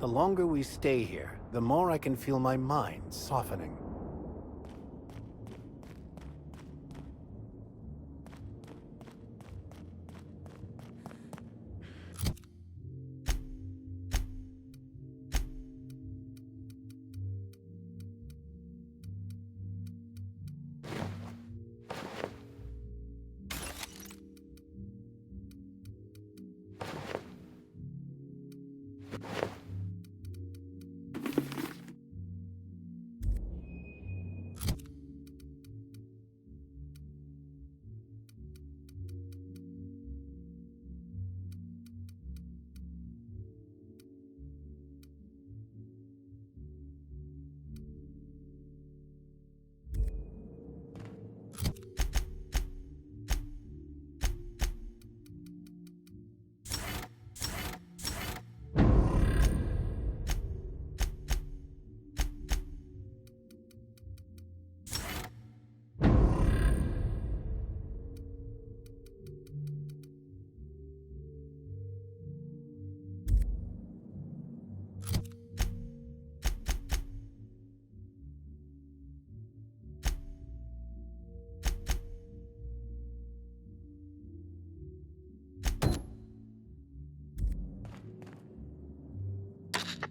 The longer we stay here, the more I can feel my mind softening.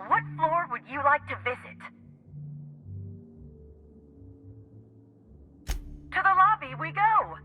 What floor would you like to visit? To the lobby we go!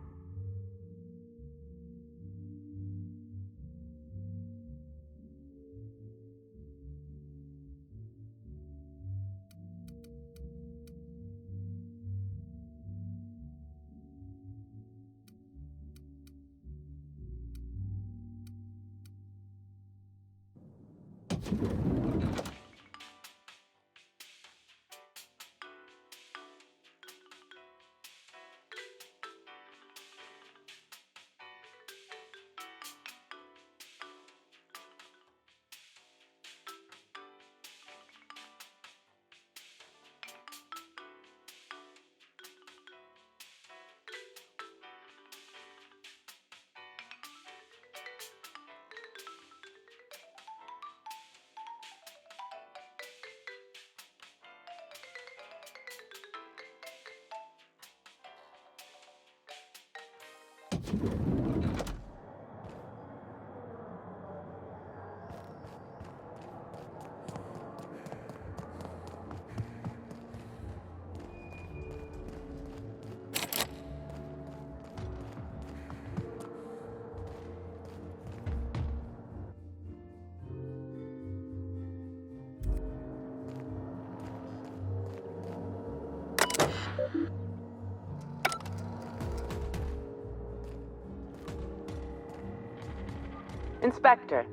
Inspector,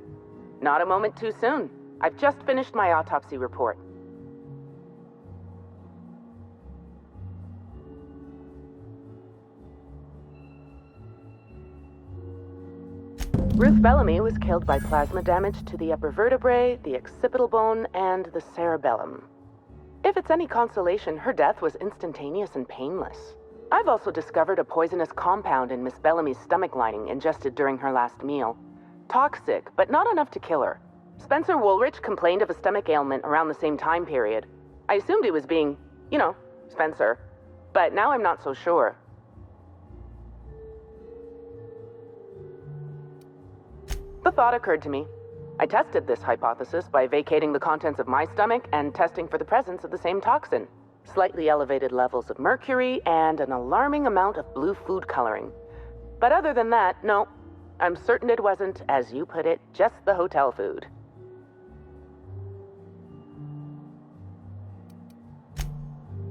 not a moment too soon. I've just finished my autopsy report. Ruth Bellamy was killed by plasma damage to the upper vertebrae, the occipital bone, and the cerebellum. If it's any consolation, her death was instantaneous and painless. I've also discovered a poisonous compound in Miss Bellamy's stomach lining ingested during her last meal. Toxic, but not enough to kill her. Spencer Woolrich complained of a stomach ailment around the same time period. I assumed he was being, Spencer. But now I'm not so sure. The thought occurred to me. I tested this hypothesis by vacating the contents of my stomach and testing for the presence of the same toxin. Slightly elevated levels of mercury and an alarming amount of blue food coloring. But other than that, no. I'm certain it wasn't, as you put it, just the hotel food.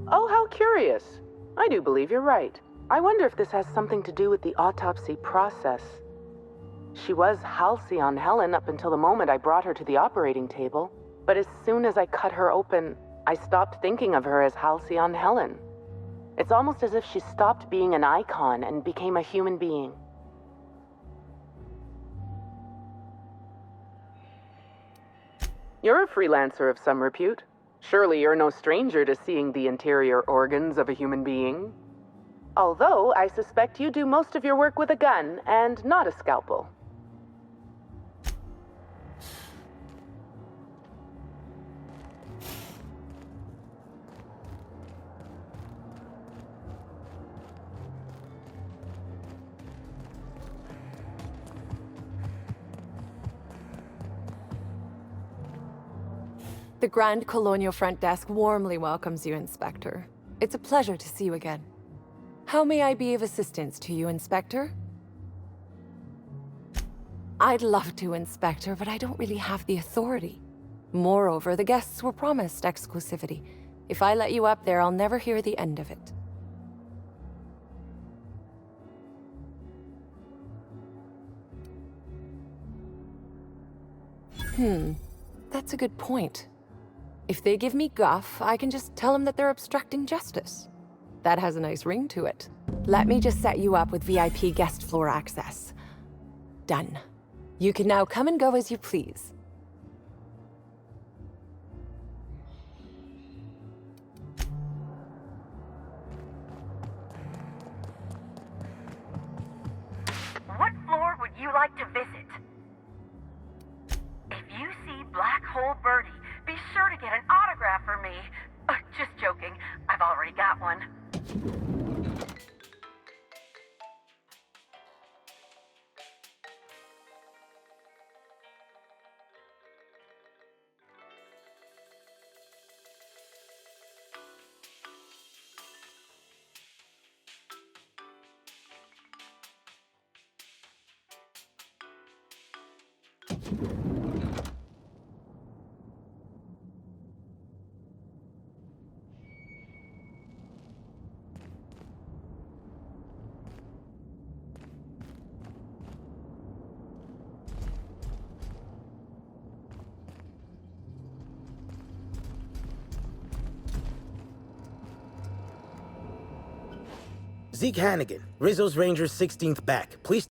Oh, how curious. I do believe you're right. I wonder if this has something to do with the autopsy process. She was Halcyon Helen up until the moment I brought her to the operating table. But as soon as I cut her open, I stopped thinking of her as Halcyon Helen. It's almost as if she stopped being an icon and became a human being. You're a freelancer of some repute. Surely you're no stranger to seeing the interior organs of a human being. Although I suspect you do most of your work with a gun and not a scalpel. The Grand Colonial Front Desk warmly welcomes you, Inspector. It's a pleasure to see you again. How may I be of assistance to you, Inspector? I'd love to, Inspector, but I don't really have the authority. Moreover, the guests were promised exclusivity. If I let you up there, I'll never hear the end of it. That's a good point. If they give me guff, I can just tell them that they're obstructing justice. That has a nice ring to it. Let me just set you up with VIP guest floor access. Done. You can now come and go as you please. What floor would you like to visit? If you see Black Hole Birdie, be sure to get an autograph for me. Just joking. I've already got one. Zeke Hannigan, Rizzo's Rangers 16th back. Please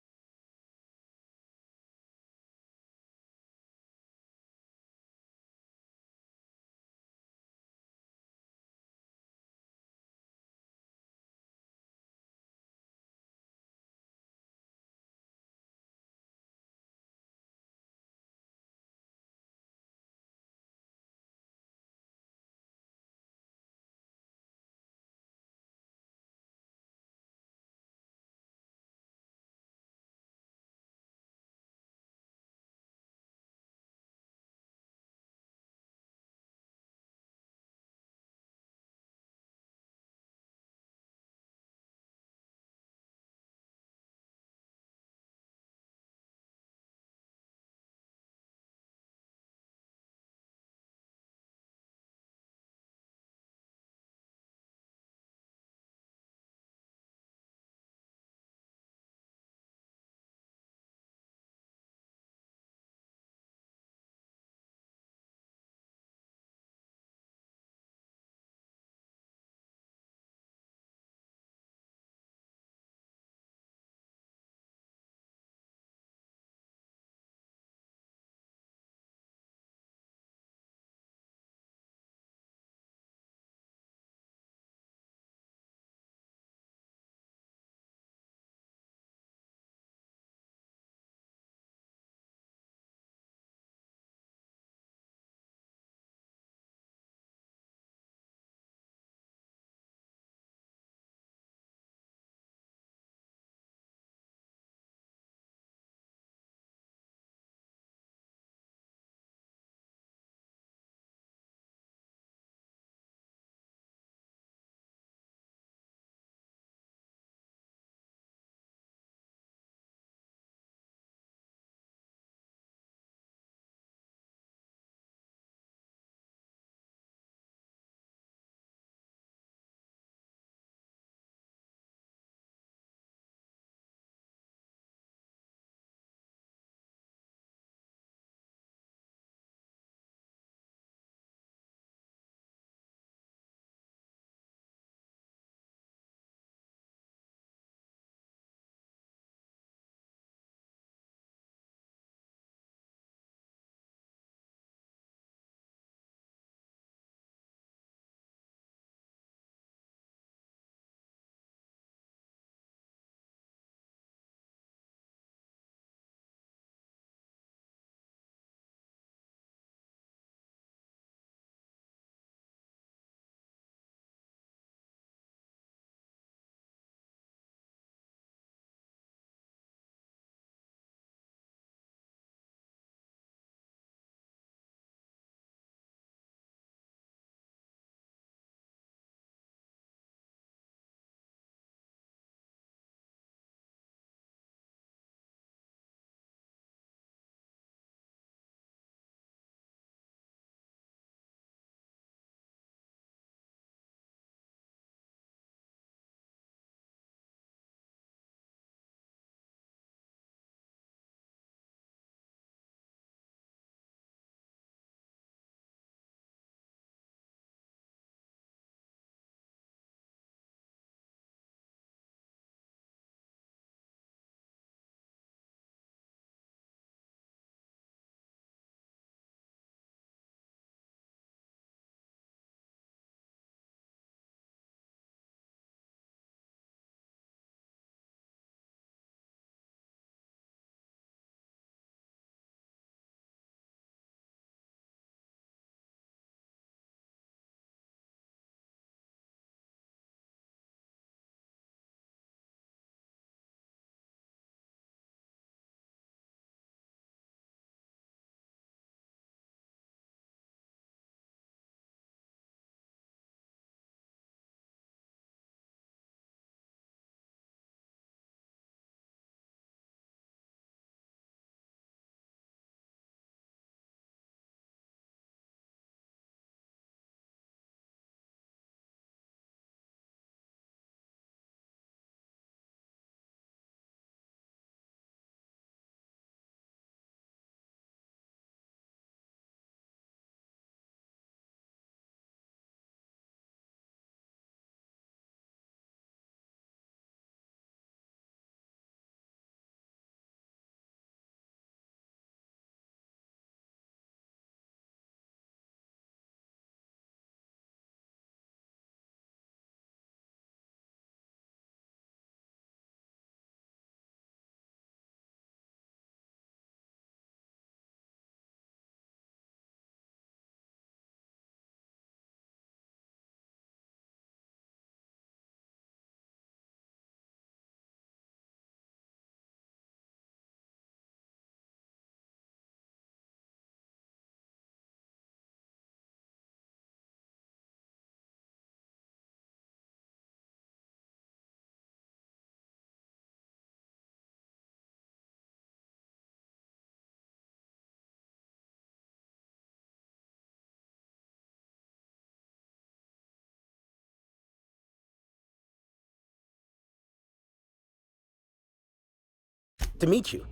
to meet you.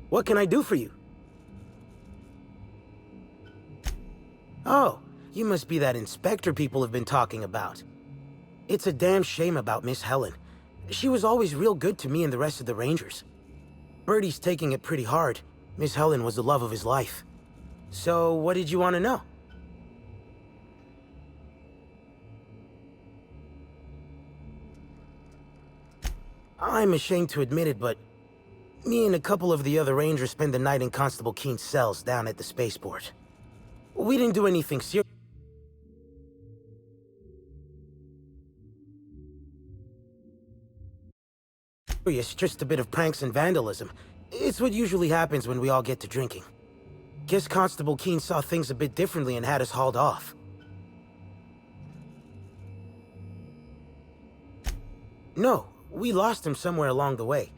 What can I do for you? Oh, you must be that inspector people have been talking about. It's a damn shame about Miss Helen. She was always real good to me and the rest of the Rangers. Birdie's taking it pretty hard. Miss Helen was the love of his life. So, what did you want to know? I'm ashamed to admit it, but me and a couple of the other Rangers spent the night in Constable Keen's cells down at the spaceport. We didn't do anything serious. Just a bit of pranks and vandalism. It's what usually happens when we all get to drinking. Guess Constable Keen saw things a bit differently and had us hauled off. No, we lost him somewhere along the way.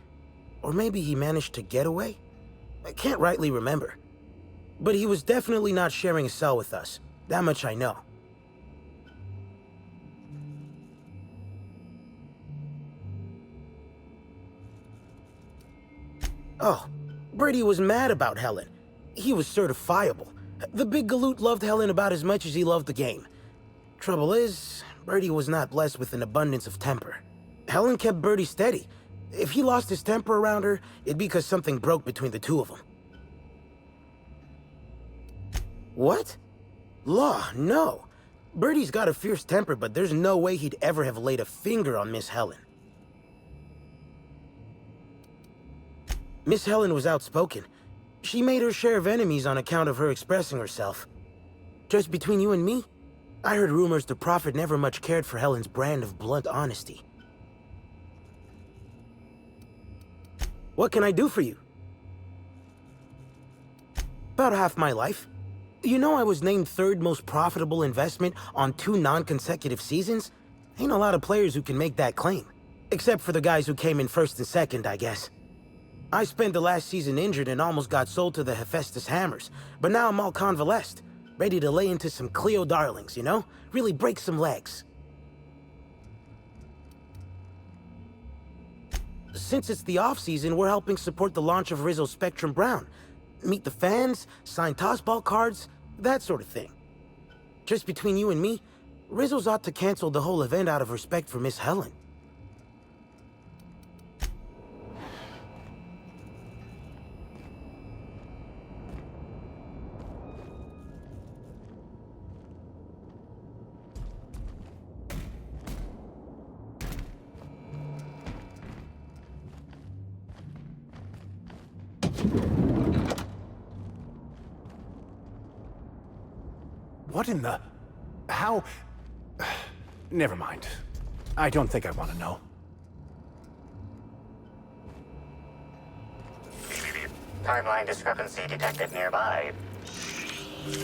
Or maybe he managed to get away? I can't rightly remember. But he was definitely not sharing a cell with us. That much I know. Oh, Brady was mad about Helen. He was certifiable. The big galoot loved Helen about as much as he loved the game. Trouble is, Brady was not blessed with an abundance of temper. Helen kept Brady steady. If he lost his temper around her, it'd be because something broke between the two of them. What? Law, no. Birdie's got a fierce temper, but there's no way he'd ever have laid a finger on Miss Helen. Miss Helen was outspoken. She made her share of enemies on account of her expressing herself. Just between you and me, I heard rumors the Prophet never much cared for Helen's brand of blunt honesty. What can I do for you? About half my life. You know I was named third most profitable investment on 2 non-consecutive seasons? Ain't a lot of players who can make that claim. Except for the guys who came in first and second, I guess. I spent the last season injured and almost got sold to the Hephaestus Hammers, but now I'm all convalesced, ready to lay into some Cleo darlings, you know? Really break some legs. Since it's the off-season, we're helping support the launch of Rizzo's Spectrum Brown. Meet the fans, sign tossball cards, that sort of thing. Just between you and me, Rizzo's ought to cancel the whole event out of respect for Miss Helen. What in the... How... Never mind. I don't think I want to know. Timeline discrepancy detected nearby.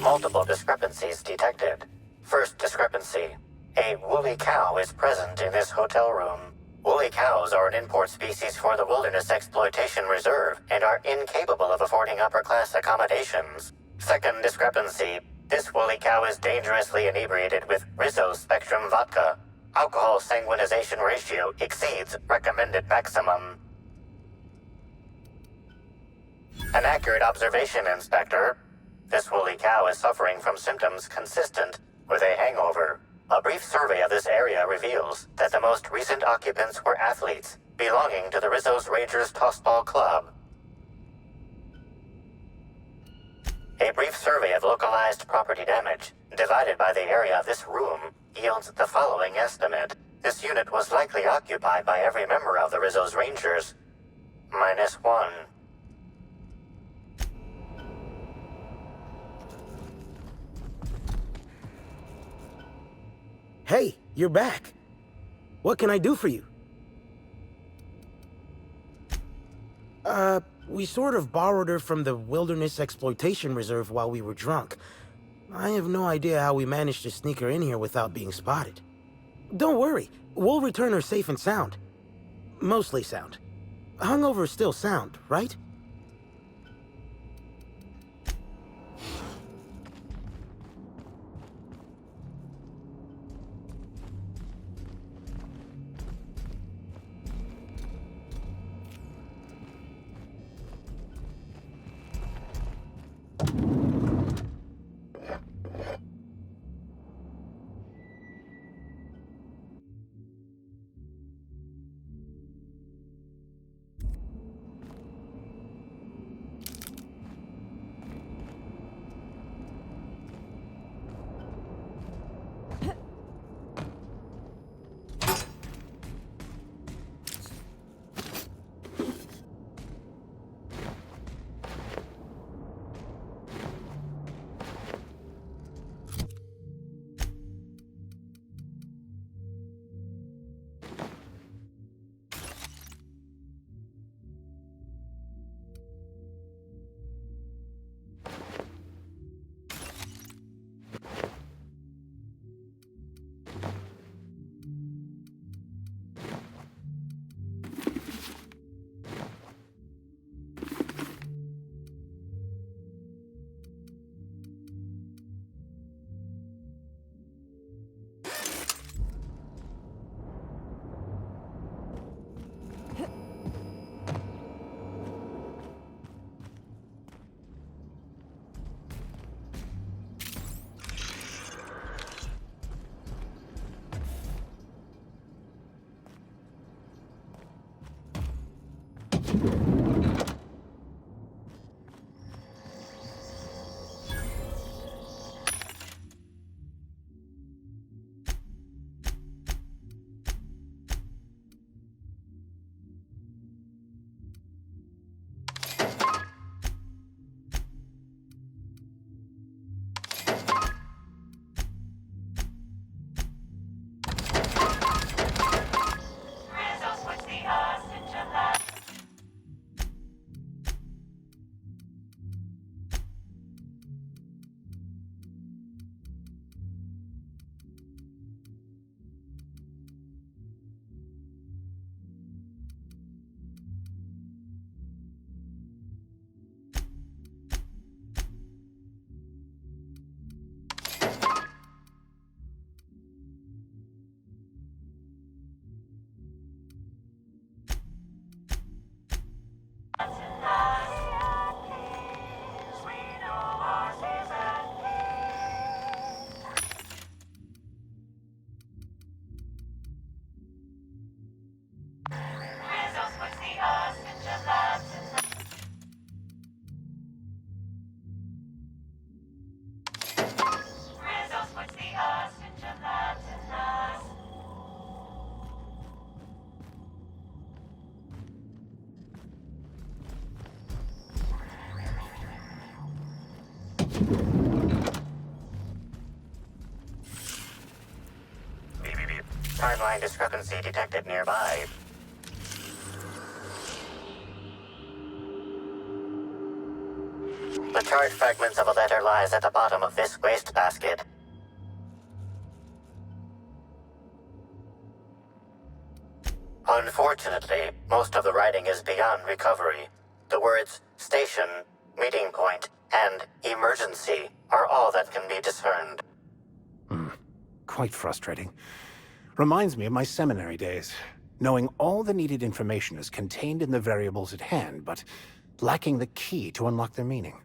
Multiple discrepancies detected. First discrepancy. A woolly cow is present in this hotel room. Woolly cows are an import species for the Wilderness Exploitation Reserve and are incapable of affording upper-class accommodations. Second discrepancy. This woolly cow is dangerously inebriated with Rizzo's Spectrum vodka. Alcohol sanguinization ratio exceeds recommended maximum. An accurate observation, Inspector. This woolly cow is suffering from symptoms consistent with a hangover. A brief survey of this area reveals that the most recent occupants were athletes belonging to the Rizzo's Rangers Tossball Club. A brief survey of localized property damage, divided by the area of this room, yields the following estimate. This unit was likely occupied by every member of the Rizzo's Rangers. -1. Hey, you're back. What can I do for you? We sort of borrowed her from the Wilderness Exploitation Reserve while we were drunk. I have no idea how we managed to sneak her in here without being spotted. Don't worry, we'll return her safe and sound. Mostly sound. Hungover is still sound, right? Timeline discrepancy detected nearby. The charred fragments of a letter lies at the bottom of this wastebasket. Unfortunately, most of the writing is beyond recovery. The words station, meeting point, and emergency are all that can be discerned. Quite frustrating. Reminds me of my seminary days. Knowing all the needed information is contained in the variables at hand, but lacking the key to unlock their meaning.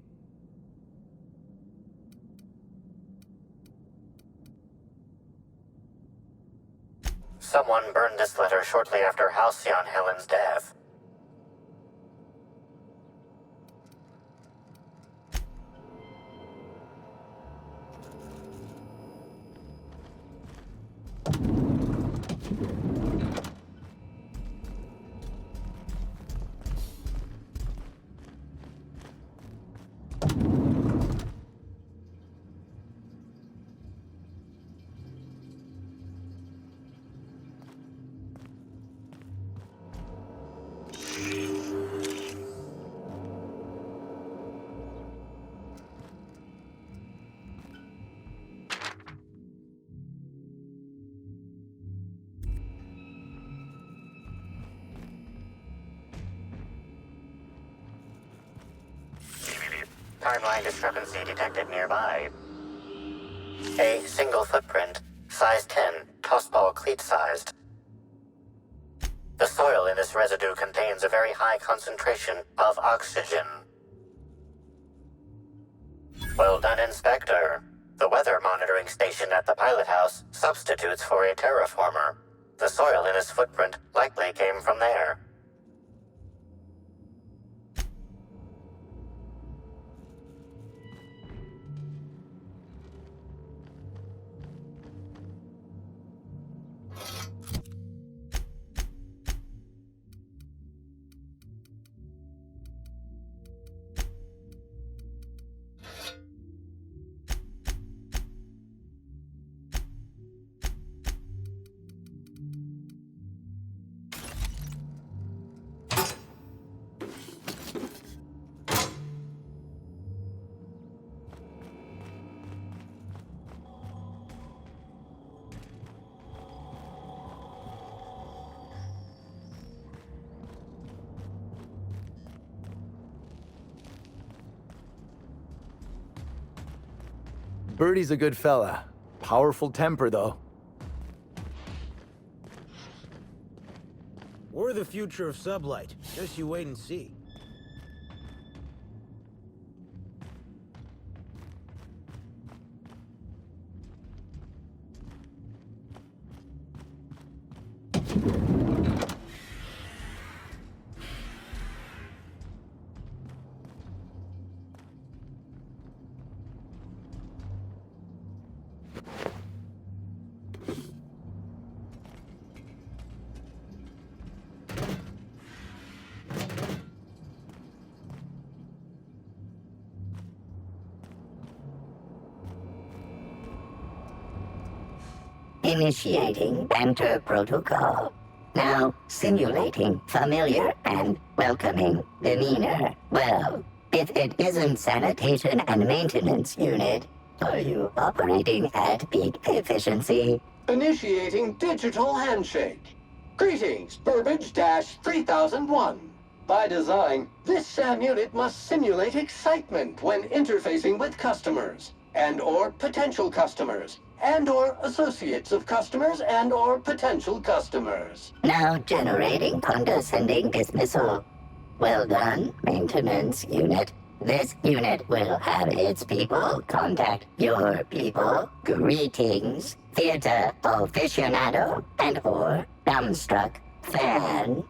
Someone burned this letter shortly after Halcyon Helen's death. Timeline discrepancy detected nearby. A single footprint, size 10, tossball cleat-sized. The soil in this residue contains a very high concentration of oxygen. Well done, Inspector. The weather monitoring station at the pilot house substitutes for a terraformer. The soil in this footprint likely came from there. Birdie's a good fella. Powerful temper, though. We're the future of Sublight. Just you wait and see. Initiating banter protocol. Now simulating familiar and welcoming demeanor. Well, if it isn't sanitation and maintenance unit, are you operating at peak efficiency? Initiating digital handshake. Greetings, Burbage-3001. By design, this SAM unit must simulate excitement when interfacing with customers, and/or potential customers, and/or associates of customers, and/or potential customers. Now generating condescending dismissal. Well done, maintenance unit. This unit will have its people contact your people. Greetings, theater aficionado and/or dumbstruck fan.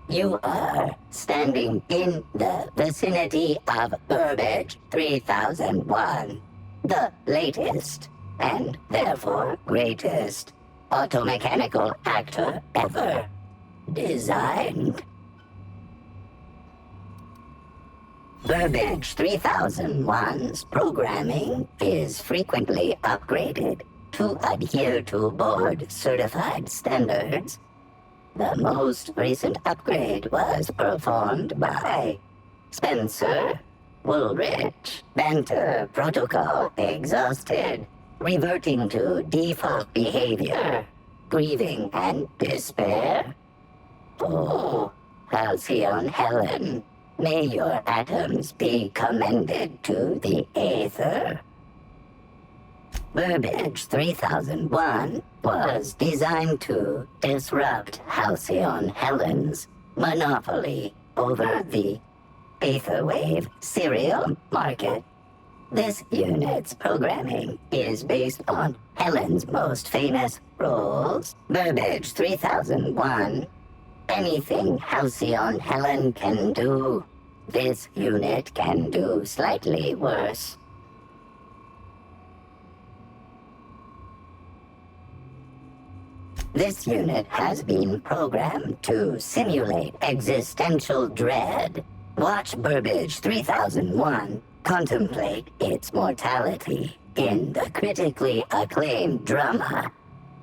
You are standing in the vicinity of Burbage 3001, the latest and therefore greatest automechanical actor ever designed. Burbage 3001's programming is frequently upgraded to adhere to board-certified standards. The most recent upgrade was performed by Spencer Woolrich. Banter protocol exhausted, reverting to default behavior, grieving and despair. Oh, Halcyon Helen. May your atoms be commended to the Aether. Burbage 3001 was designed to disrupt Halcyon Helen's monopoly over the Aetherwave serial market. This unit's programming is based on Helen's most famous roles. Burbage 3001. Anything Halcyon Helen can do, this unit can do slightly worse. This unit has been programmed to simulate existential dread. Watch Burbage 3001 contemplate its mortality in the critically acclaimed drama,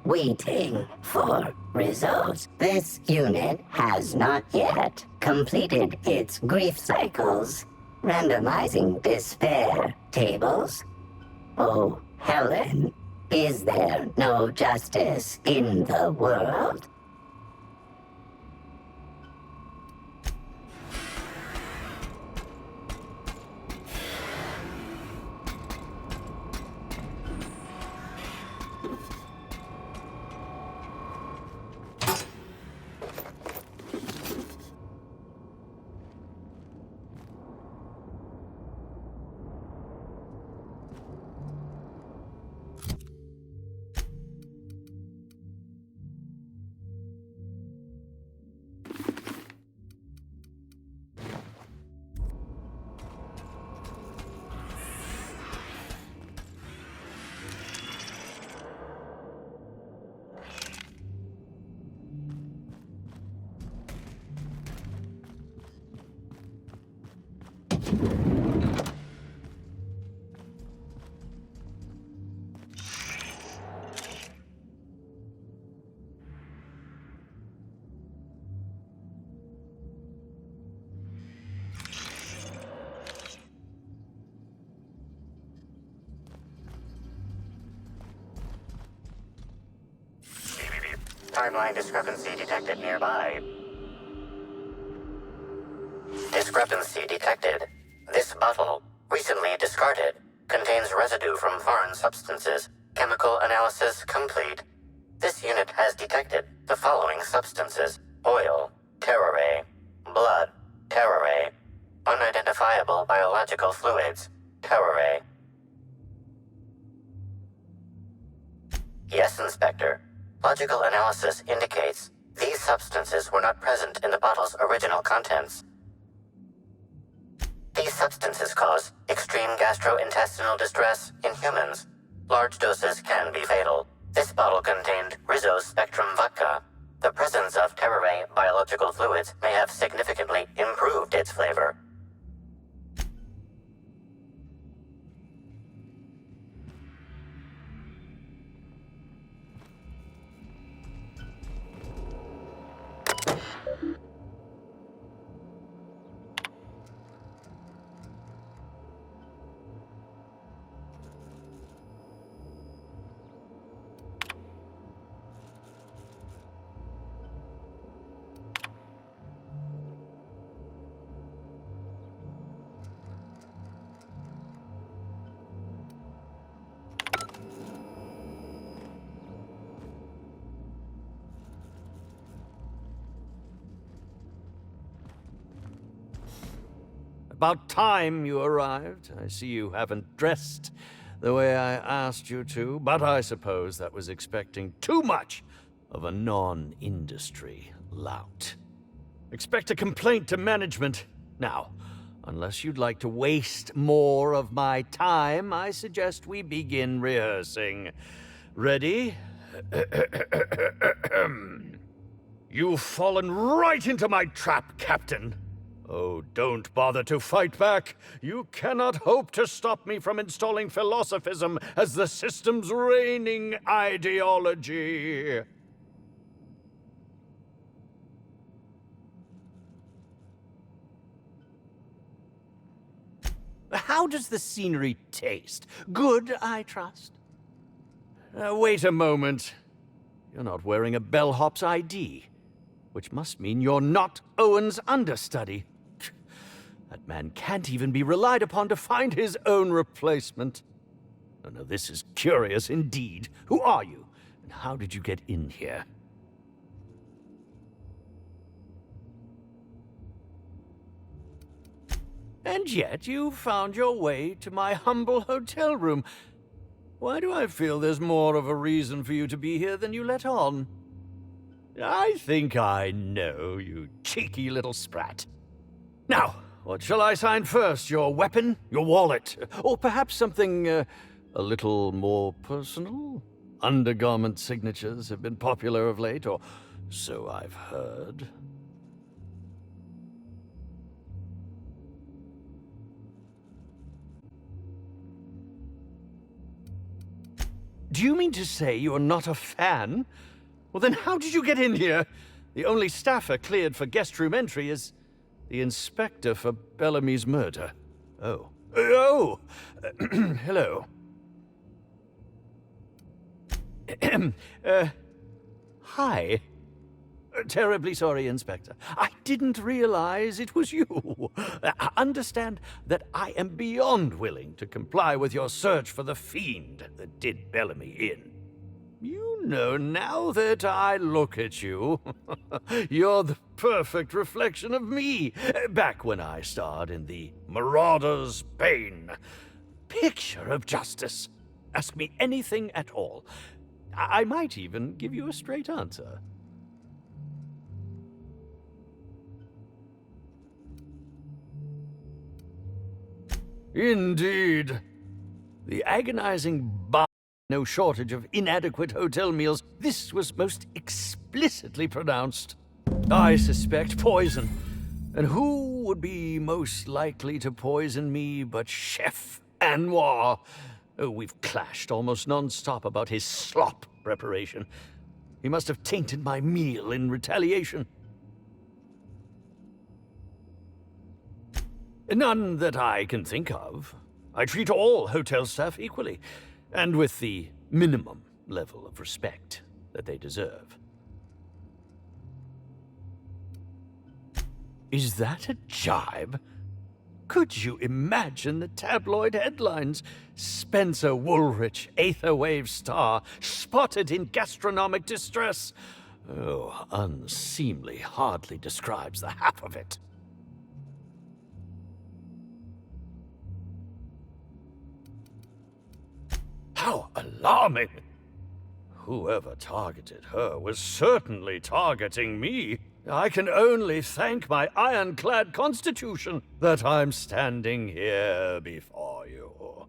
Waiting for Results. This unit has not yet completed its grief cycles, randomizing despair tables. Oh, Helen, is there no justice in the world? Timeline discrepancy detected nearby. Discrepancy detected. This bottle, recently discarded, contains residue from foreign substances. Chemical analysis complete. This unit has detected the following substances: oil, terrorray, blood, terrorray, unidentifiable biological fluids, terrorray. Yes, Inspector. Logical analysis indicates these substances were not present in the bottle's original contents. These substances cause extreme gastrointestinal distress in humans. Large doses can be fatal. This bottle contained Rizzo's Spectrum vodka. The presence of terrorray biological fluids may have significantly improved its flavor. About time you arrived. I see you haven't dressed the way I asked you to, but I suppose that was expecting too much of a non-industry lout. Expect a complaint to management. Now, unless you'd like to waste more of my time, I suggest we begin rehearsing. Ready? You've fallen right into my trap, Captain. Oh, don't bother to fight back. You cannot hope to stop me from installing philosophism as the system's reigning ideology. How does the scenery taste? Good, I trust? Wait a moment. You're not wearing a bellhop's ID, which must mean you're not Owen's understudy. That man can't even be relied upon to find his own replacement. Oh, no, this is curious indeed. Who are you, and how did you get in here? And yet you found your way to my humble hotel room. Why do I feel there's more of a reason for you to be here than you let on? I think I know, you cheeky little sprat. Now, what shall I sign first? Your weapon? Your wallet? Or perhaps something a little more personal? Undergarment signatures have been popular of late, or so I've heard. Do you mean to say you're not a fan? Well, then how did you get in here? The only staffer cleared for guest room entry is the inspector for Bellamy's murder. Oh. Oh! Hello. Hi. Terribly sorry, Inspector. I didn't realize it was you. Understand that I am beyond willing to comply with your search for the fiend that did Bellamy in. You know, now that I look at you, you're the perfect reflection of me, back when I starred in the Marauder's Bane. Picture of justice. Ask me anything at all. I might even give you a straight answer. Indeed. The agonizing no shortage of inadequate hotel meals. This was most explicitly pronounced. I suspect poison. And who would be most likely to poison me but Chef Anwar? Oh, we've clashed almost non-stop about his slop preparation. He must have tainted my meal in retaliation. None that I can think of. I treat all hotel staff equally, and with the minimum level of respect that they deserve. Is that a jibe? Could you imagine the tabloid headlines? Spencer Woolrich, Aetherwave star, spotted in gastronomic distress. Oh, unseemly hardly describes the half of it. How alarming! Whoever targeted her was certainly targeting me. I can only thank my ironclad constitution that I'm standing here before you.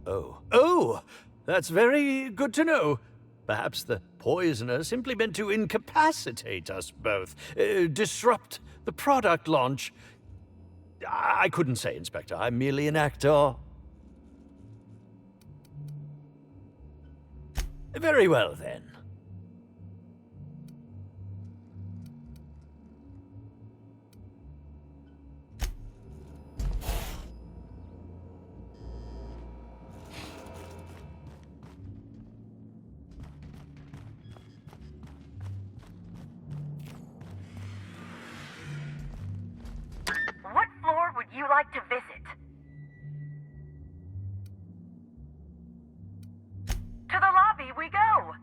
Oh, that's very good to know. Perhaps the poisoner simply meant to incapacitate us both, disrupt the product launch. I couldn't say, Inspector. I'm merely an actor. Very well, then. What floor would you like to visit? To the lobby we go!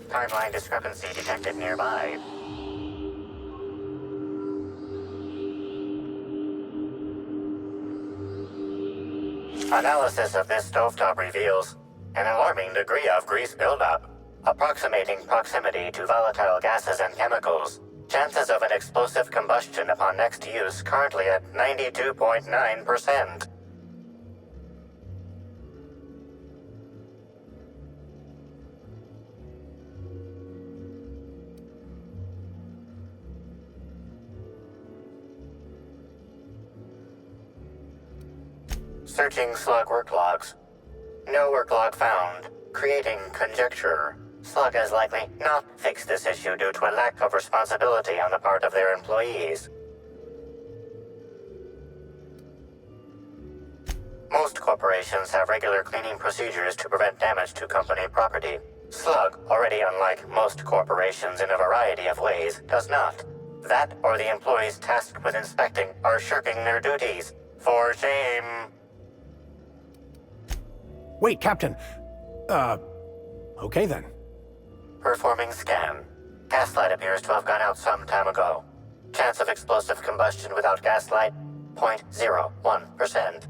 Timeline discrepancy detected nearby. Analysis of this stovetop reveals an alarming degree of grease buildup, approximating proximity to volatile gases and chemicals. Chances of an explosive combustion upon next use currently at 92.9%. Searching slug work logs. No work log found. Creating conjecture. Slug has likely not fixed this issue due to a lack of responsibility on the part of their employees. Most corporations have regular cleaning procedures to prevent damage to company property. Slug, already unlike most corporations in a variety of ways, does not. That or the employees tasked with inspecting are shirking their duties. For shame. Wait, Captain. Okay then. Performing scan. Gaslight appears to have gone out some time ago. Chance of explosive combustion without gaslight, 0.01%.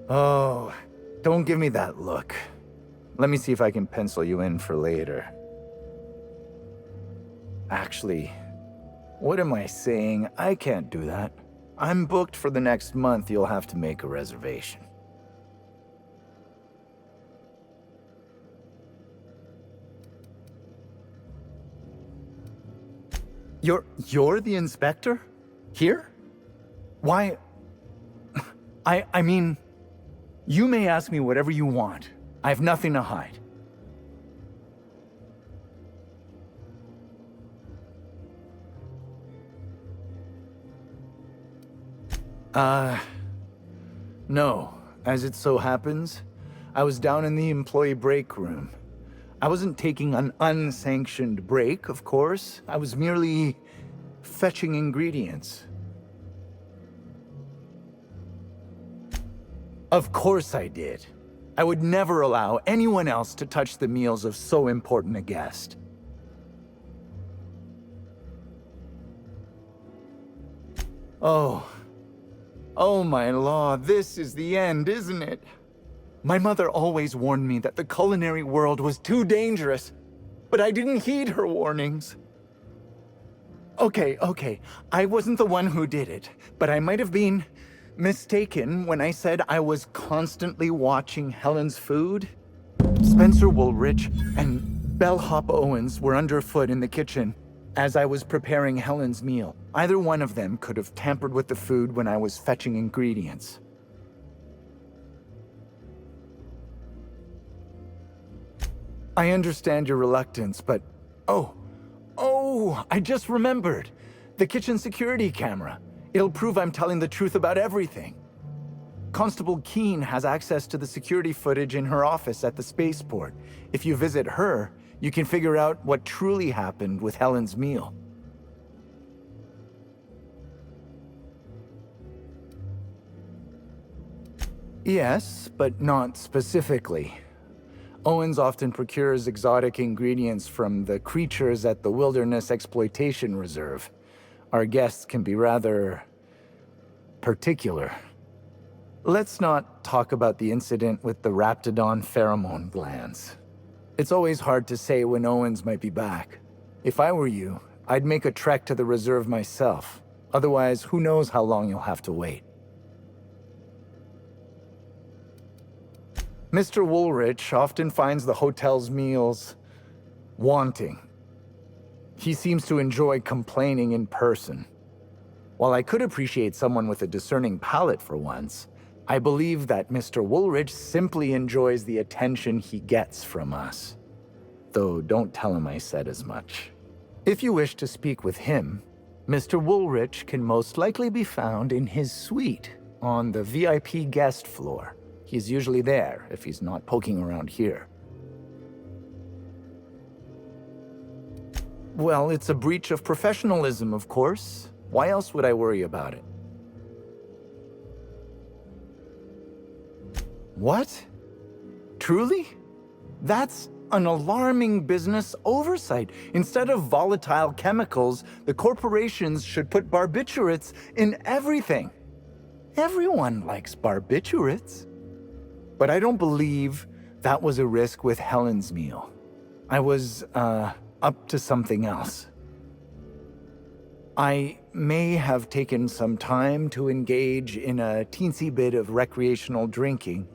Oh, don't give me that look. Let me see if I can pencil you in for later. Actually, what am I saying? I can't do that. I'm booked for the next month. You'll have to make a reservation. You're the inspector? Here? Why? I mean, you may ask me whatever you want. I have nothing to hide. No. As it so happens, I was down in the employee break room. I wasn't taking an unsanctioned break, of course. I was merely fetching ingredients. Of course I did. I would never allow anyone else to touch the meals of so important a guest. Oh my law, this is the end, isn't it? My mother always warned me that the culinary world was too dangerous, but I didn't heed her warnings. Okay, I wasn't the one who did it, but I might have been mistaken when I said I was constantly watching Helen's food. Spencer Woolrich and Bellhop Owens were underfoot in the kitchen as I was preparing Helen's meal. Either one of them could have tampered with the food when I was fetching ingredients. I understand your reluctance, but... Oh, I just remembered. The kitchen security camera. It'll prove I'm telling the truth about everything. Constable Keene has access to the security footage in her office at the spaceport. If you visit her, you can figure out what truly happened with Helen's meal. Yes, but not specifically. Owens often procures exotic ingredients from the creatures at the Wilderness Exploitation Reserve. Our guests can be rather particular. Let's not talk about the incident with the Raptidon pheromone glands. It's always hard to say when Owens might be back. If I were you, I'd make a trek to the reserve myself. Otherwise, who knows how long you'll have to wait. Mr. Woolrich often finds the hotel's meals wanting. He seems to enjoy complaining in person. While I could appreciate someone with a discerning palate for once, I believe that Mr. Woolrich simply enjoys the attention he gets from us. Though don't tell him I said as much. If you wish to speak with him, Mr. Woolrich can most likely be found in his suite on the VIP guest floor. He's usually there if he's not poking around here. Well, it's a breach of professionalism, of course. Why else would I worry about it? What? Truly? That's an alarming business oversight. Instead of volatile chemicals, the corporations should put barbiturates in everything. Everyone likes barbiturates. But I don't believe that was a risk with Helen's meal. I was, up to something else. I may have taken some time to engage in a teensy bit of recreational drinking,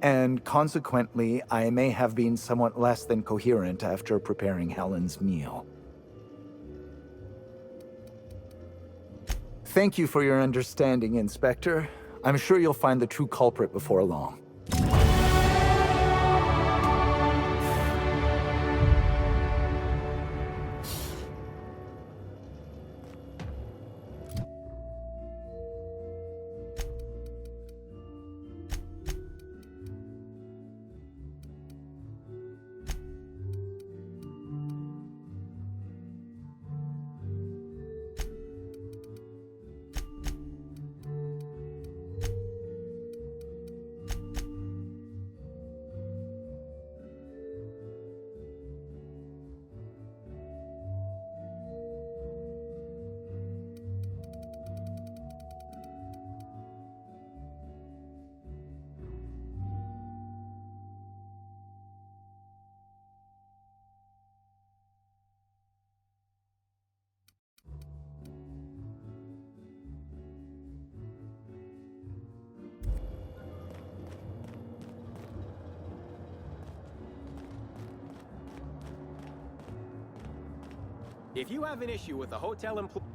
and consequently, I may have been somewhat less than coherent after preparing Helen's meal. Thank you for your understanding, Inspector. I'm sure you'll find the true culprit before long. If you have an issue with a hotel employee...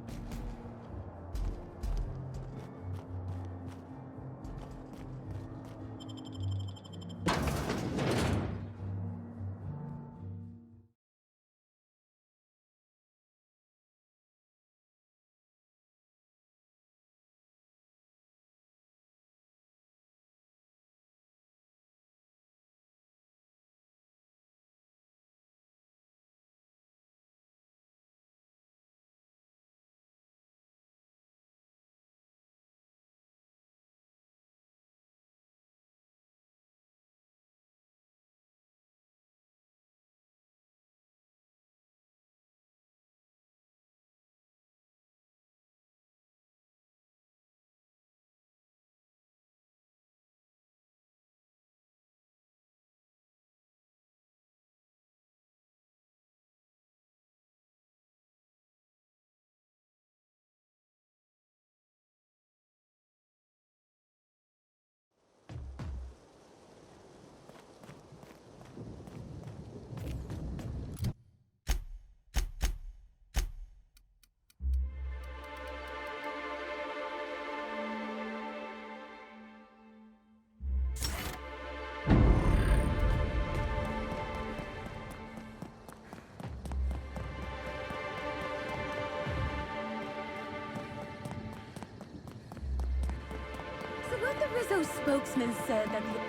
Rizzo spokesman said that the...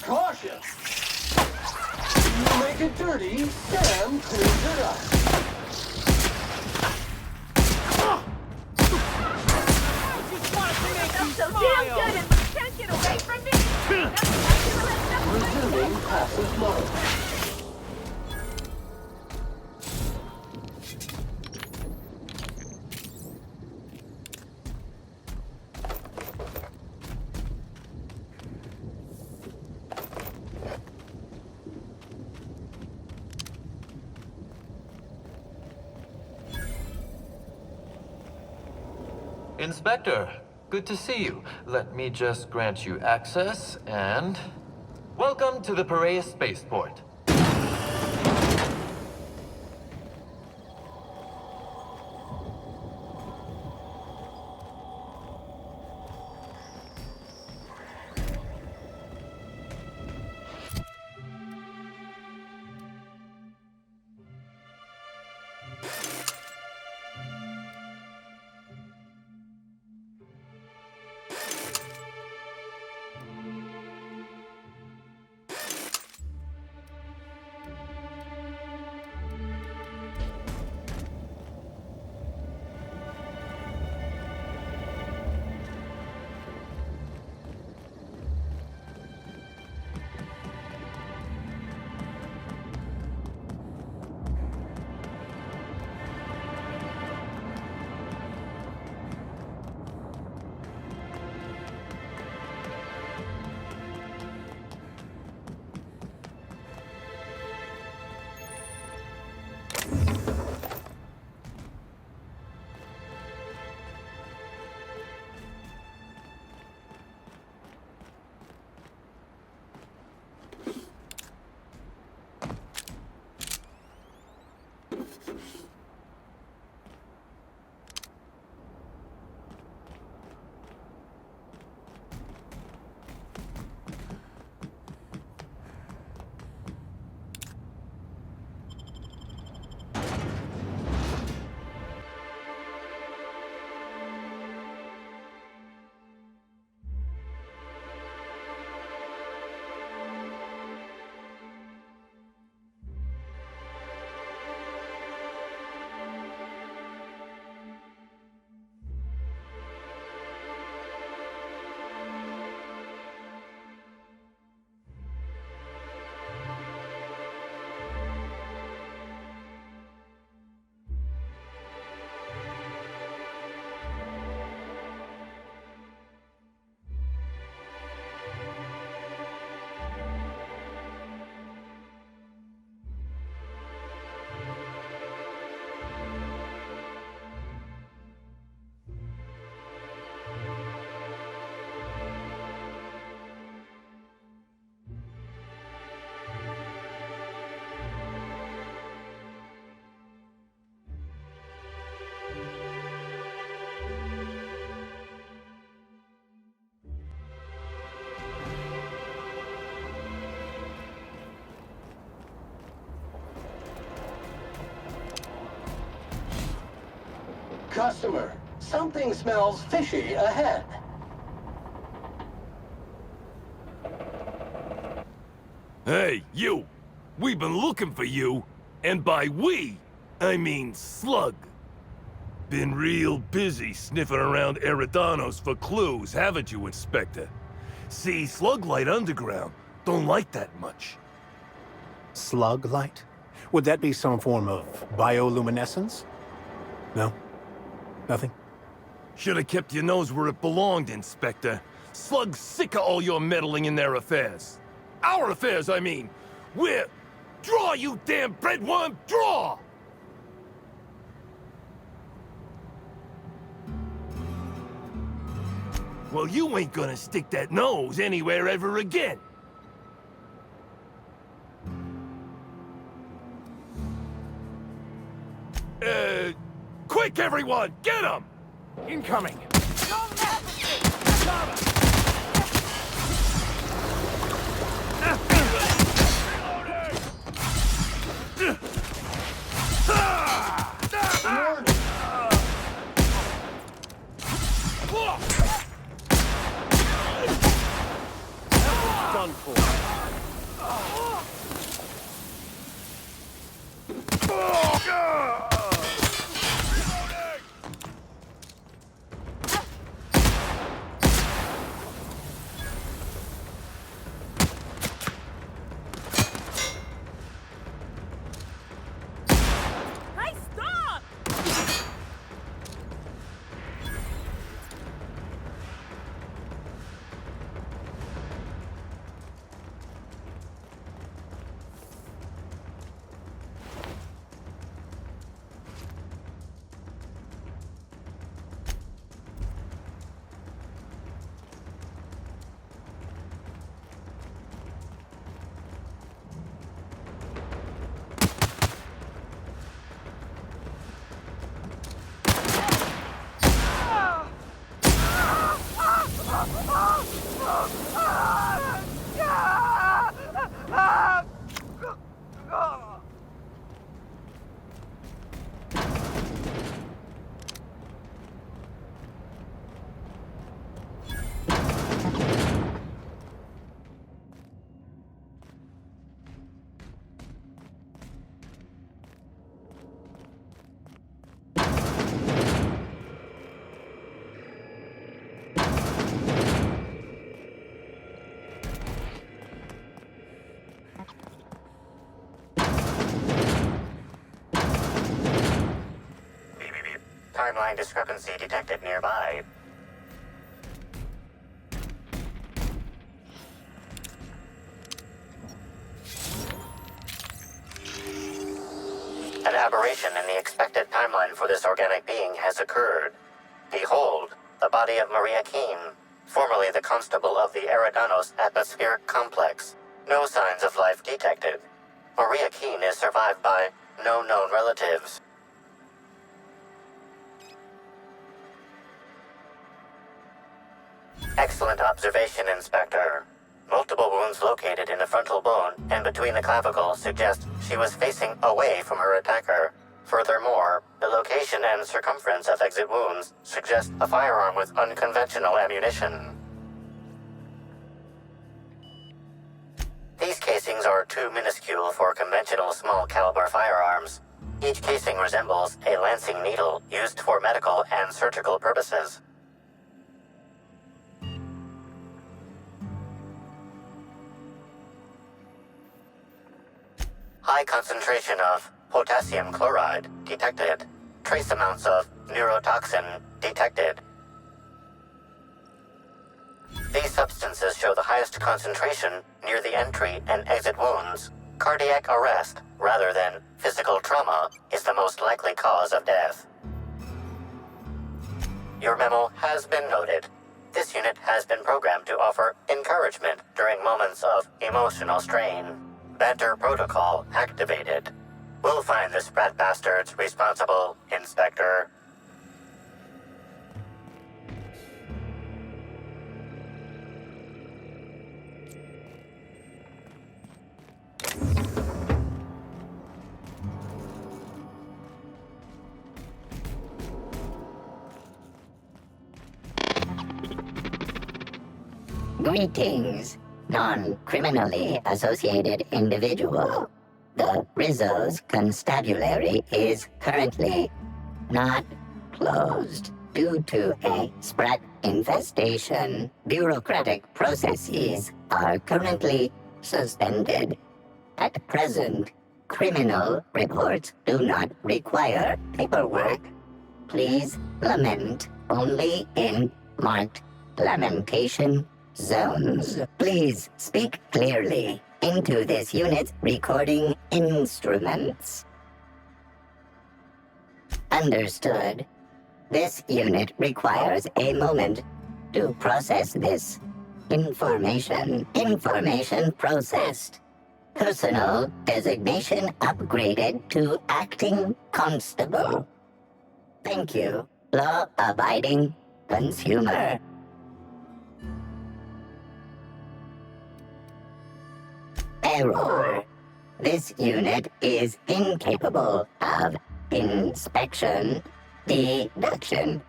Caution! You make it dirty, Sam cleans it up. So damn good and you can't get away from me! Resuming passive mode. Inspector, good to see you. Let me just grant you access and... Welcome to the Piraeus Spaceport. Customer, something smells fishy ahead. Hey, you! We've been looking for you, and by we, I mean Slug. Been real busy sniffing around Eridanos for clues, haven't you, Inspector? See, Slug Light Underground don't like that much. Slug light? Would that be some form of bioluminescence? No? Nothing? Should have kept your nose where it belonged, Inspector. Slug's sick of all your meddling in their affairs. Our affairs, I mean. We're... Draw, you damn breadworm, draw! Well, you ain't gonna stick that nose anywhere ever again. Quick, everyone! Get him! Incoming! Done for. Hey, stop! Timeline discrepancy detected nearby. An aberration in the expected timeline for this organic being has occurred. Behold, the body of Maria Keene, formerly the constable of the Eridanos atmospheric complex. No signs of life detected. Maria Keene is survived by no known relatives. Excellent observation, Inspector. Multiple wounds located in the frontal bone and between the clavicles suggest she was facing away from her attacker. Furthermore, the location and circumference of exit wounds suggest a firearm with unconventional ammunition. These casings are too minuscule for conventional small-caliber firearms. Each casing resembles a lancing needle used for medical and surgical purposes. High concentration of potassium chloride detected. Trace amounts of neurotoxin detected. These substances show the highest concentration near the entry and exit wounds. Cardiac arrest, rather than physical trauma, is the most likely cause of death. Your memo has been noted. This unit has been programmed to offer encouragement during moments of emotional strain. Banter protocol activated. We'll find the sprat bastards responsible, Inspector. Greetings, non-criminally associated individual. The Rizzo's constabulary is currently not closed due to a sprat infestation. Bureaucratic processes are currently suspended. At present, criminal reports do not require paperwork. Please lament only in marked lamentation zones. Please speak clearly into this unit's recording instruments. Understood. This unit requires a moment to process this information. Information processed. Personal designation upgraded to acting constable. Thank you, law-abiding consumer. Error. This unit is incapable of inspection, deduction,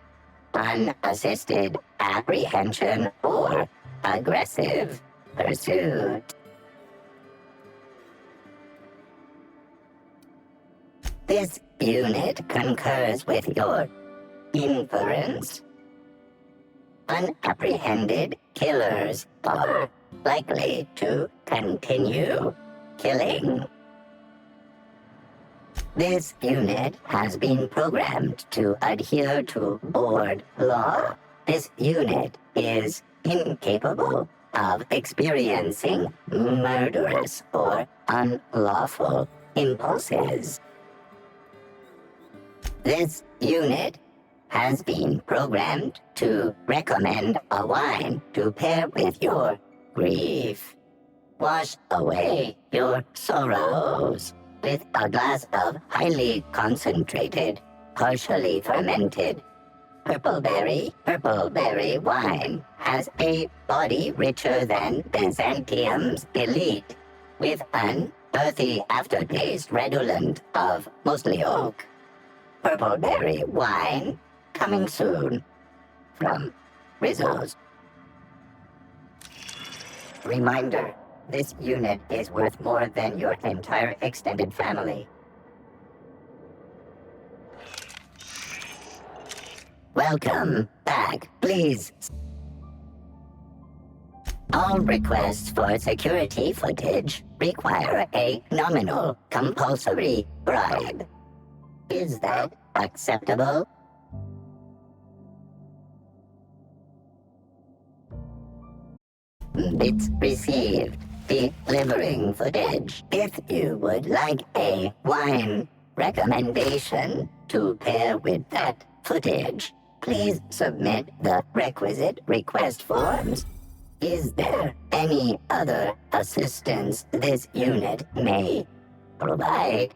unassisted apprehension, or aggressive pursuit. This unit concurs with your inference. Unapprehended killers are likely to continue killing. This unit has been programmed to adhere to board law. This unit is incapable of experiencing murderous or unlawful impulses. This unit has been programmed to recommend a wine to pair with your grief. Wash away your sorrows with a glass of highly concentrated, partially fermented purple berry wine. Has a body richer than Byzantium's elite, with an earthy aftertaste redolent of mostly oak. Purple berry wine coming soon from Rizzo's. Reminder, this unit is worth more than your entire extended family. Welcome back, please. All requests for security footage require a nominal compulsory bribe. Is that acceptable? It's received. Delivering footage. If you would like a wine recommendation to pair with that footage, please submit the requisite request forms. Is there any other assistance this unit may provide?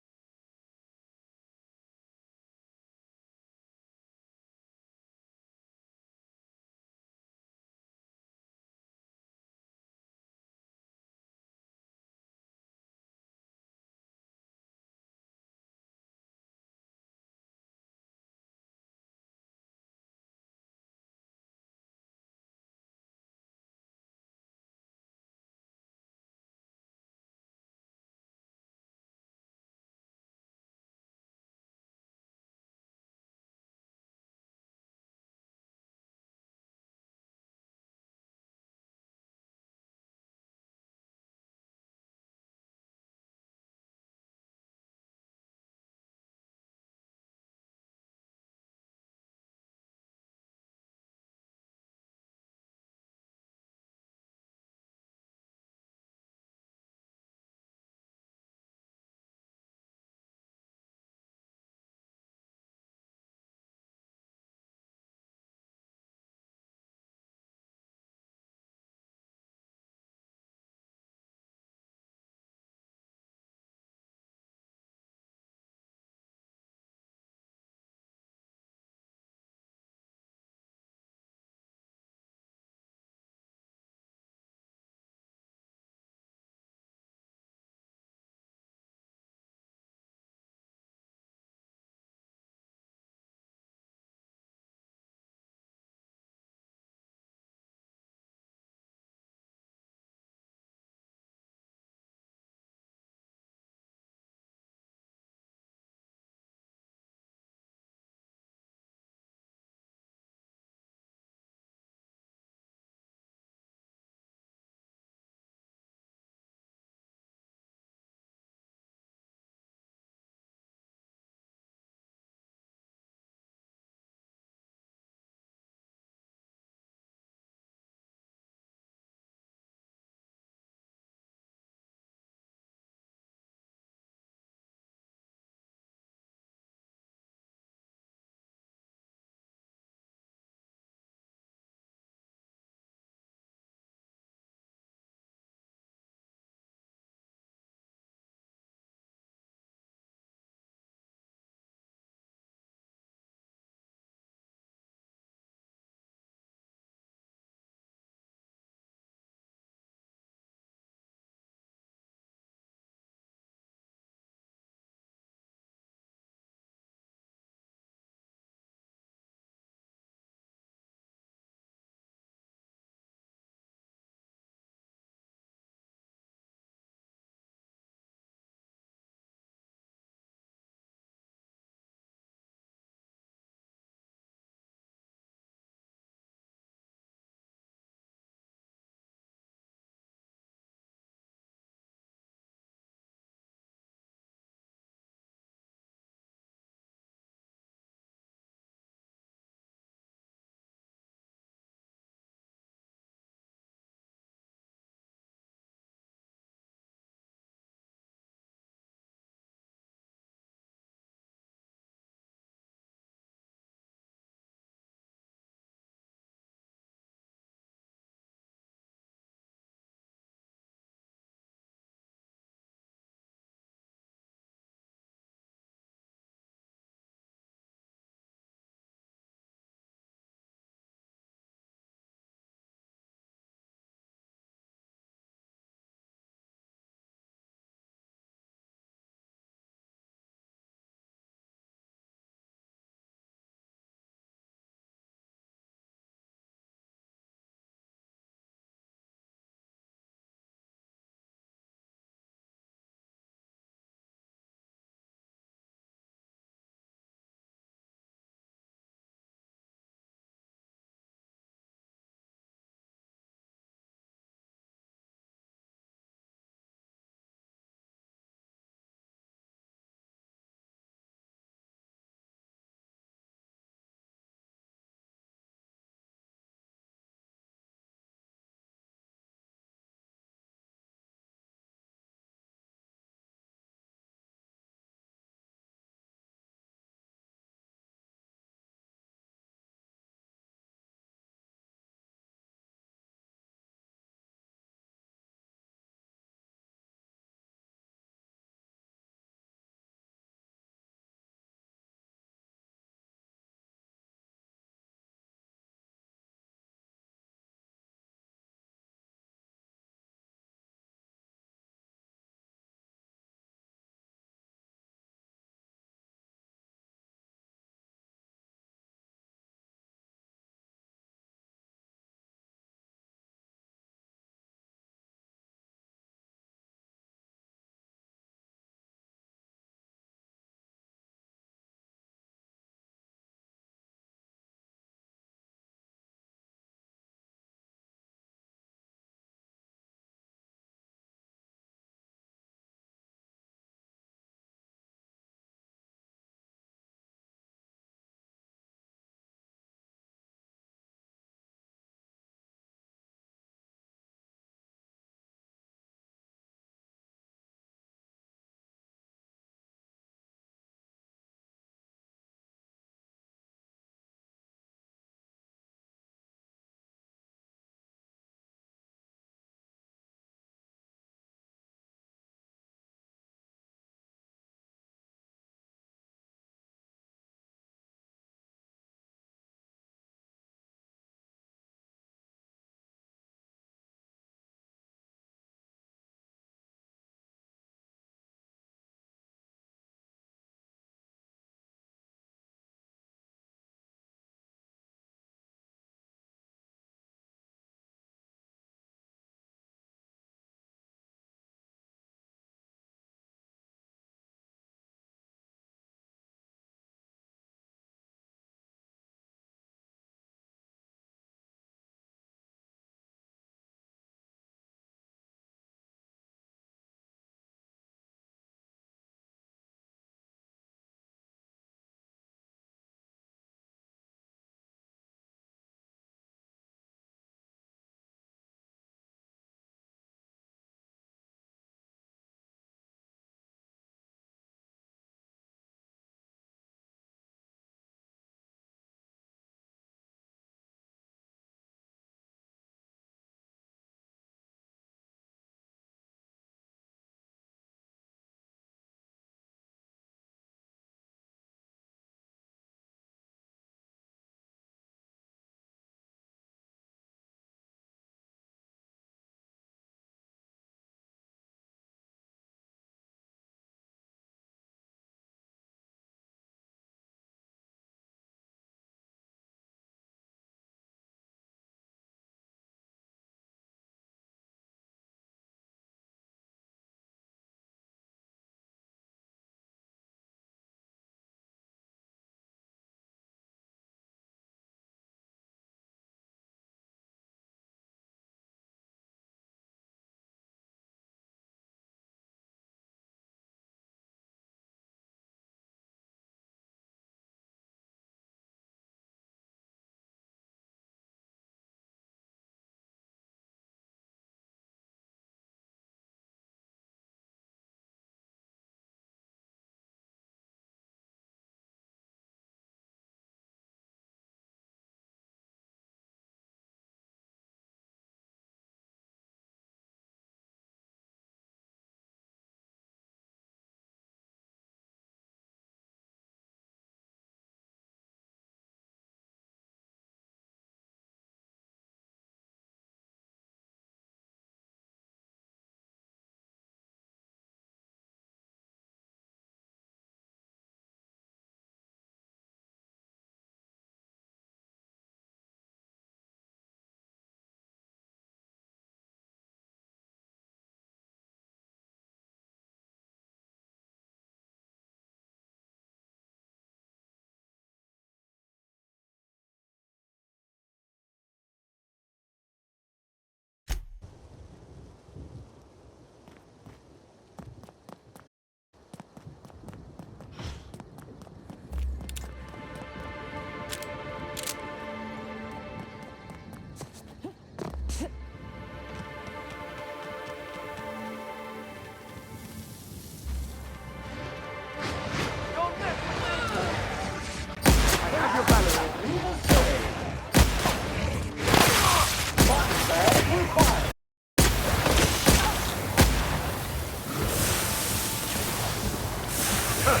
Well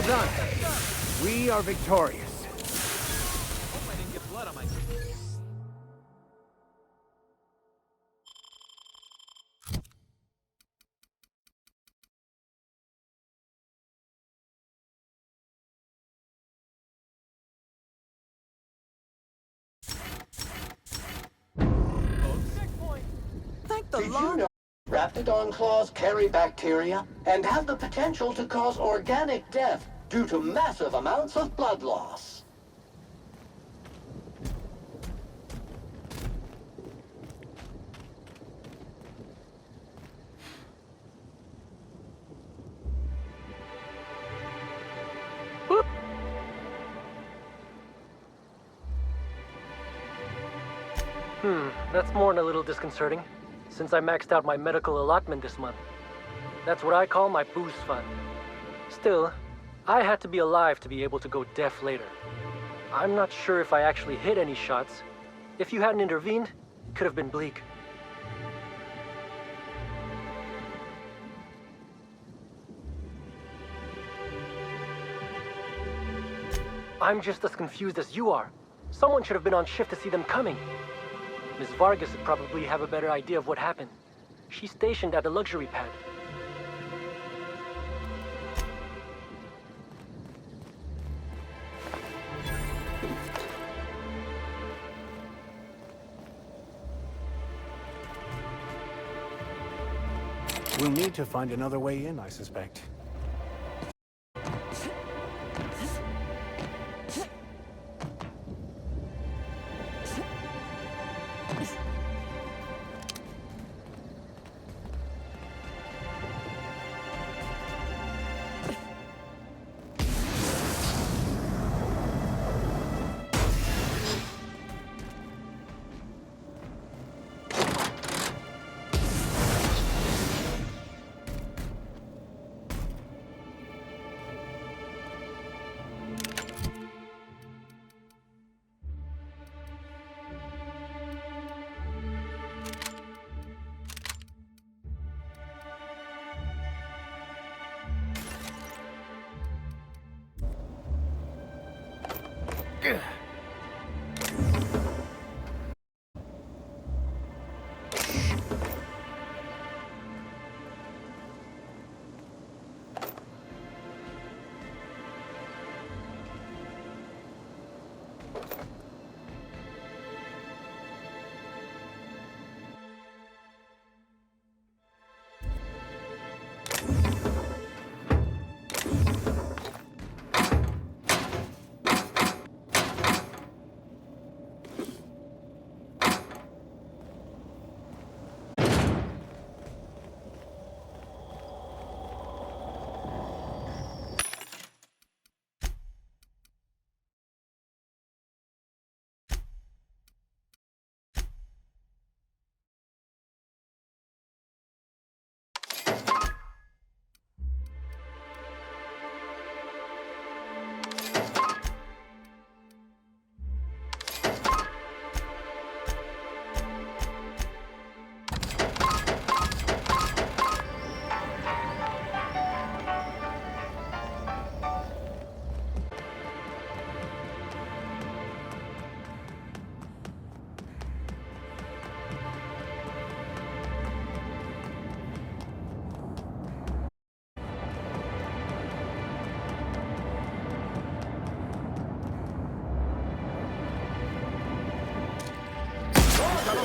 done. We are victorious. Hope I didn't get blood on my... Did you know Raptidon claws carry bacteria and have the potential to cause organic death due to massive amounts of blood loss? That's more than a little disconcerting, since I maxed out my medical allotment this month. That's what I call my booze fund. Still, I had to be alive to be able to go deaf later. I'm not sure if I actually hit any shots. If you hadn't intervened, it could have been bleak. I'm just as confused as you are. Someone should have been on shift to see them coming. Miss Vargas would probably have a better idea of what happened. She's stationed at the luxury pad. We'll need to find another way in, I suspect.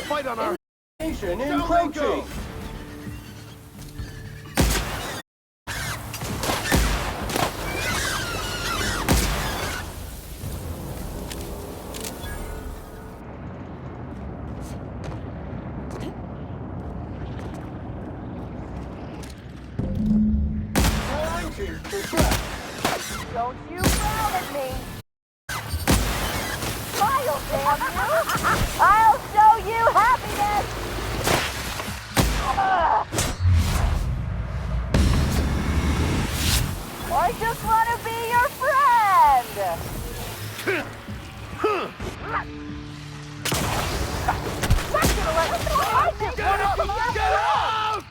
Fight on our nation encroaching. Don't you frown at me! Smile, damn you! I'll show you happiness! I just want to be your friend! I just want to be your friend!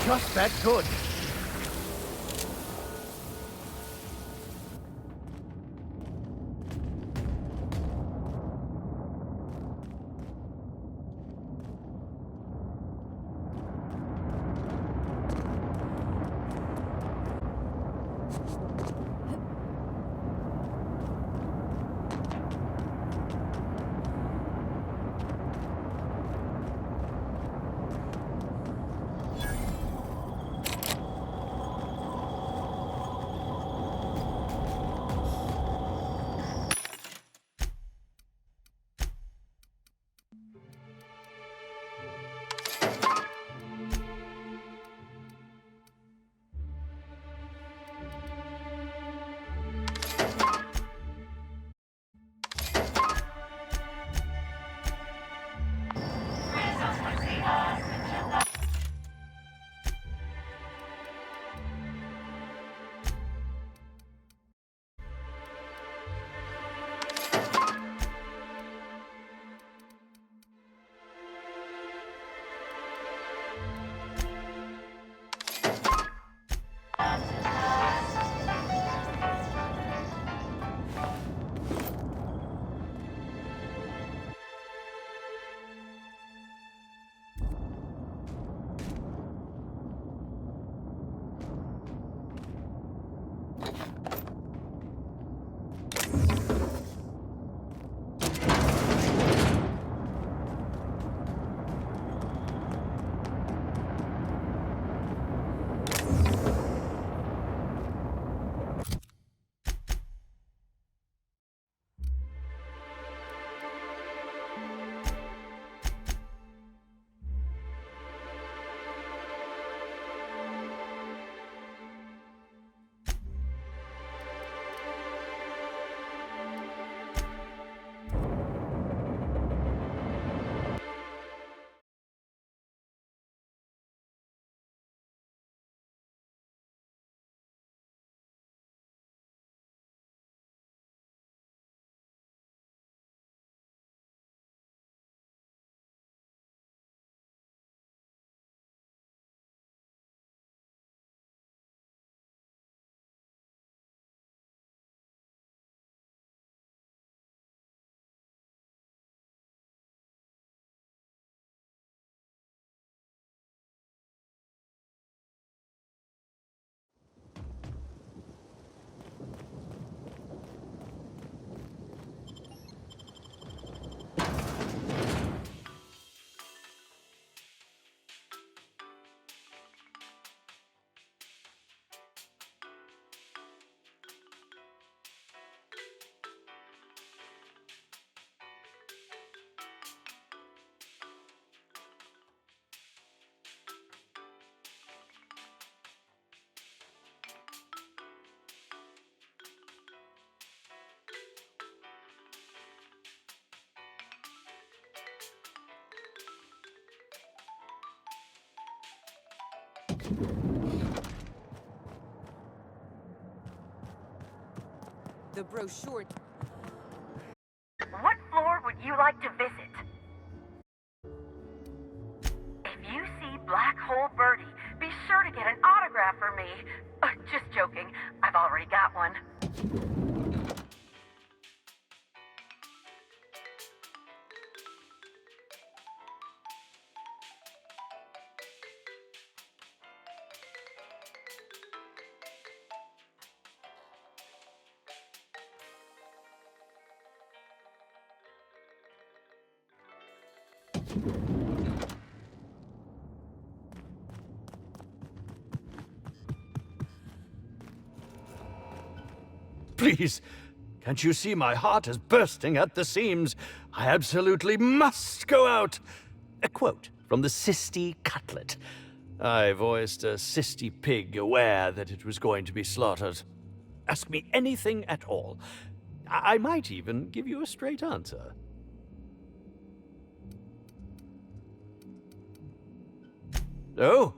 just that good. The brochure. What floor would you like to visit? If you see Black Hole Birdie, be sure to get an autograph for me. Just joking. I've already got one. Please, can't you see my heart is bursting at the seams? I absolutely must go out. A quote from the Sisty Cutlet. I voiced a Sisty pig, aware that it was going to be slaughtered. Ask me anything at all. I might even give you a straight answer. Oh?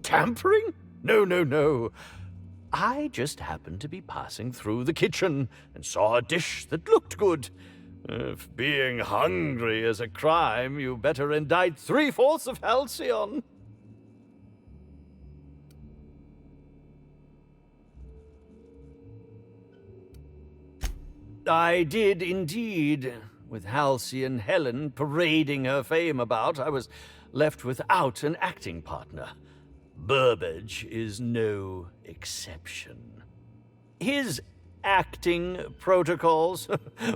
Tampering? No, no, no. I just happened to be passing through the kitchen and saw a dish that looked good. If being hungry is a crime, you better indict 3/4 of Halcyon. I did indeed. With Halcyon Helen parading her fame about, I was left without an acting partner. Burbage is no exception. His acting protocols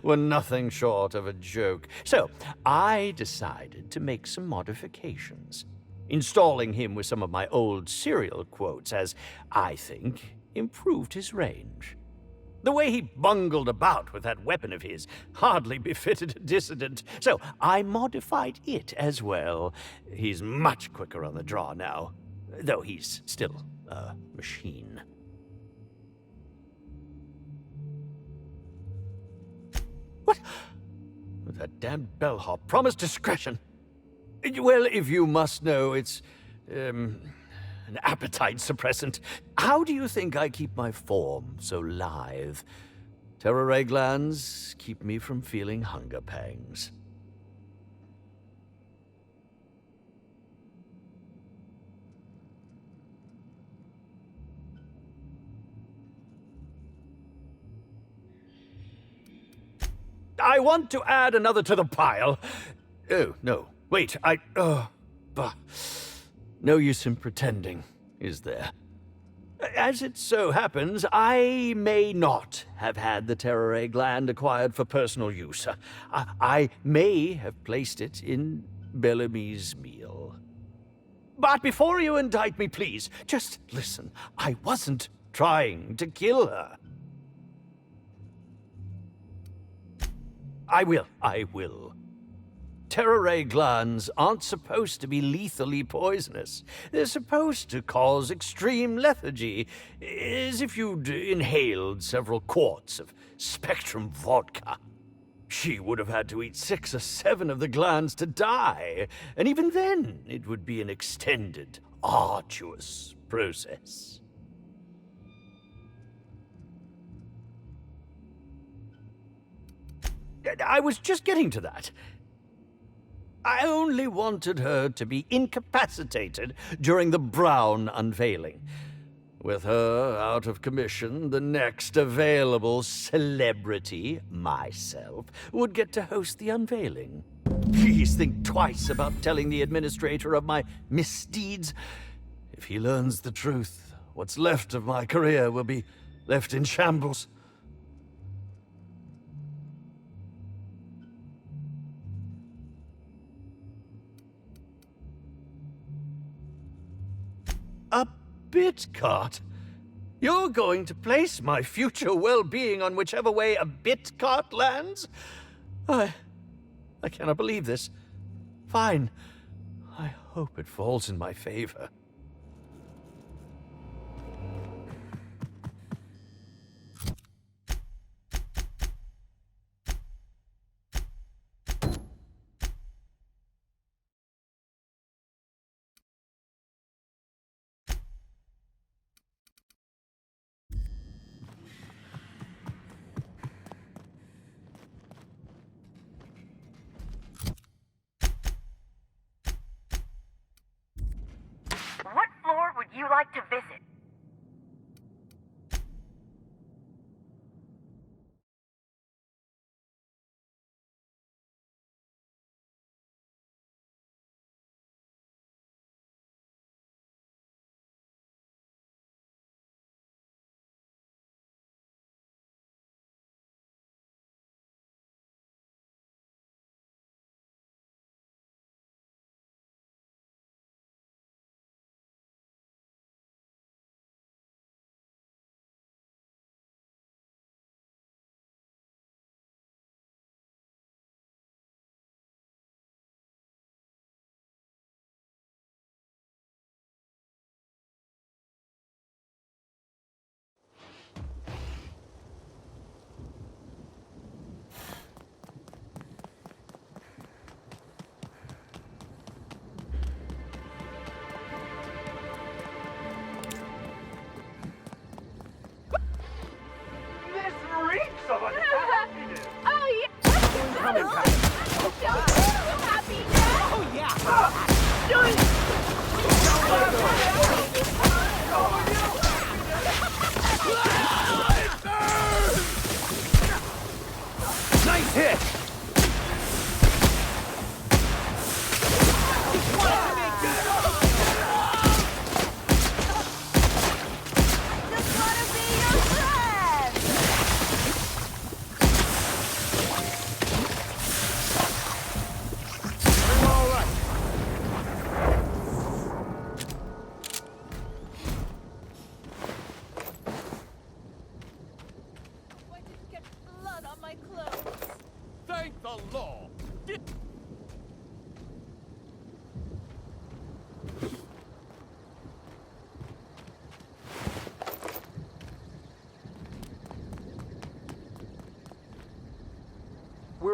were nothing short of a joke. So I decided to make some modifications, installing him with some of my old serial quotes, as I think improved his range. The way he bungled about with that weapon of his hardly befitted a dissident, so I modified it as well. He's much quicker on the draw now, though he's still a machine. What? That damned bellhop promised discretion. Well, if you must know, it's, an appetite suppressant. How do you think I keep my form so lithe? Terror ray glands keep me from feeling hunger pangs. I want to add another to the pile. Oh, no. Wait, bah. No use in pretending, is there? As it so happens, I may not have had the terror ray gland acquired for personal use. I may have placed it in Bellamy's meal. But before you indict me, please, just listen. I wasn't trying to kill her. I will. Terror ray glands aren't supposed to be lethally poisonous. They're supposed to cause extreme lethargy, as if you'd inhaled several quarts of Spectrum vodka. She would have had to eat 6 or 7 of the glands to die, and even then it would be an extended, arduous process. I was just getting to that. I only wanted her to be incapacitated during the Brown unveiling. With her out of commission, the next available celebrity, myself, would get to host the unveiling. Please think twice about telling the administrator of my misdeeds. If he learns the truth, what's left of my career will be left in shambles. A bit cart? You're going to place my future well-being on whichever way a bit cart lands? I cannot believe this. Fine. I hope it falls in my favor. What floor would you like to visit?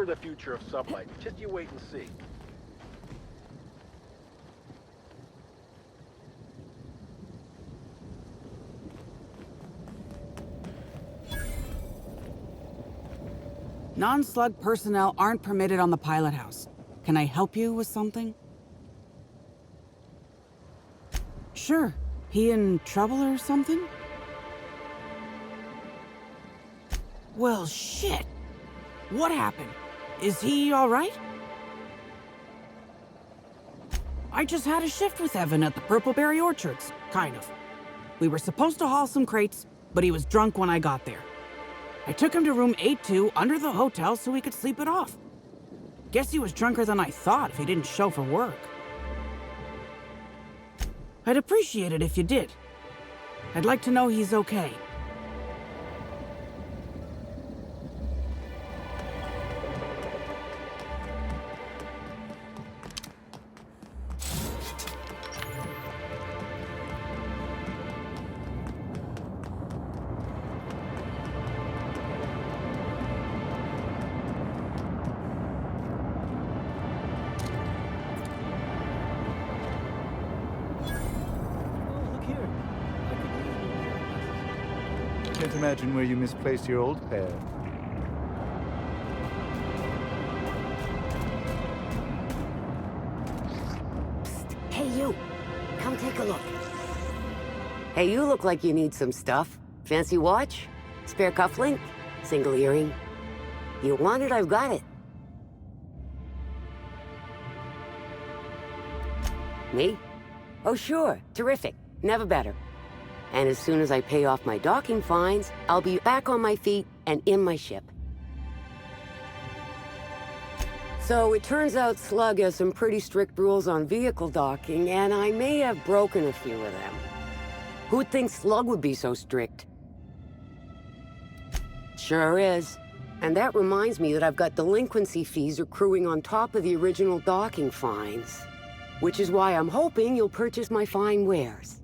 sure the future of sublight. Just you wait and see. Non-slug personnel aren't permitted on the pilot house. Can I help you with something? Sure. He in trouble or something? Well, shit. What happened? Is he all right? I just had a shift with Evan at the Purpleberry Orchards, kind of. We were supposed to haul some crates, but he was drunk when I got there. I took him to room 82 under the hotel so he could sleep it off. Guess he was drunker than I thought if he didn't show for work. I'd appreciate it if you did. I'd like to know he's okay. Can't imagine where you misplaced your old pair. Hey, you. Come take a look. Hey, you look like you need some stuff. Fancy watch? Spare cufflink? Single earring? You want it, I've got it. Me? Oh, sure. Terrific. Never better. And as soon as I pay off my docking fines, I'll be back on my feet and in my ship. So it turns out Slug has some pretty strict rules on vehicle docking, and I may have broken a few of them. Who'd think Slug would be so strict? Sure is. And that reminds me that I've got delinquency fees accruing on top of the original docking fines. Which is why I'm hoping you'll purchase my fine wares.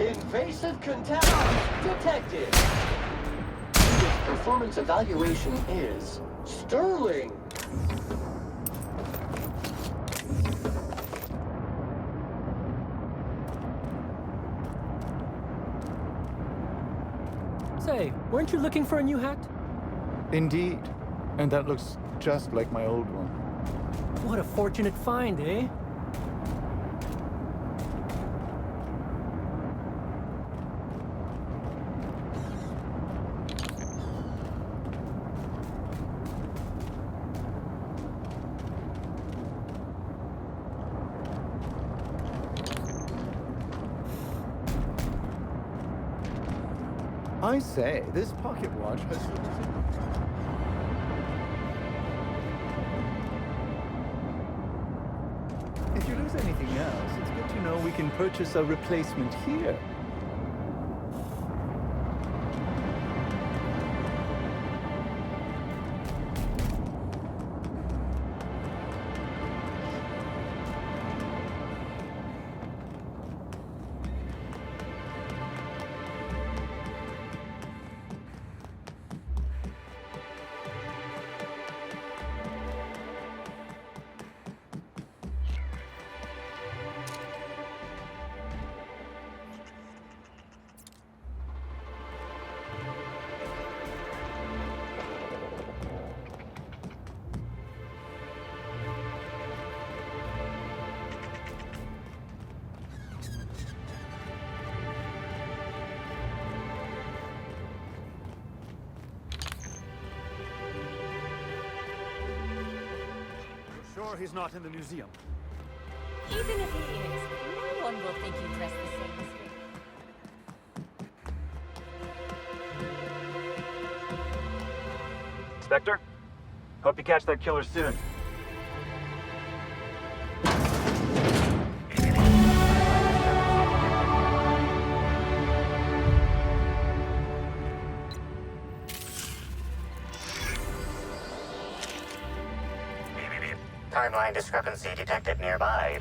Invasive contaminants detected. Its performance evaluation is sterling. Say, weren't you looking for a new hat? Indeed. And that looks just like my old one. What a fortunate find, eh? I say, this pocket watch has... If you lose anything else, it's good to know we can purchase a replacement here. Sure he's not in the museum. Even if he is, no one will think you dress the same as him. Inspector? Hope you catch that killer soon. Timeline discrepancy detected nearby.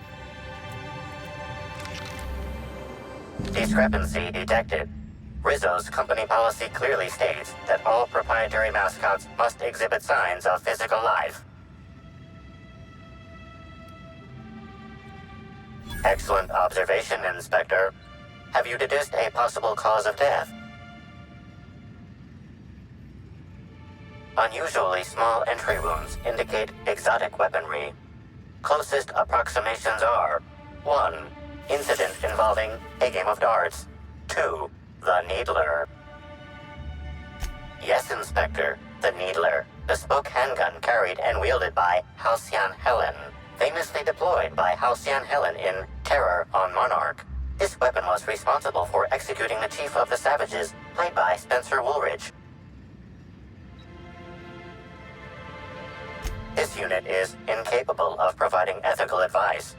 Discrepancy detected. Rizzo's company policy clearly states that all proprietary mascots must exhibit signs of physical life. Excellent observation, Inspector. Have you deduced a possible cause of death? Unusually small entry wounds indicate exotic weaponry. Closest approximations are 1. Incident involving a game of darts. 2. The Needler. Yes, Inspector. The Needler. Bespoke handgun carried and wielded by Halcyon Helen. Famously deployed by Halcyon Helen in Terror on Monarch. This weapon was responsible for executing the Chief of the Savages, played by Spencer Woolridge. This unit is incapable of providing ethical advice.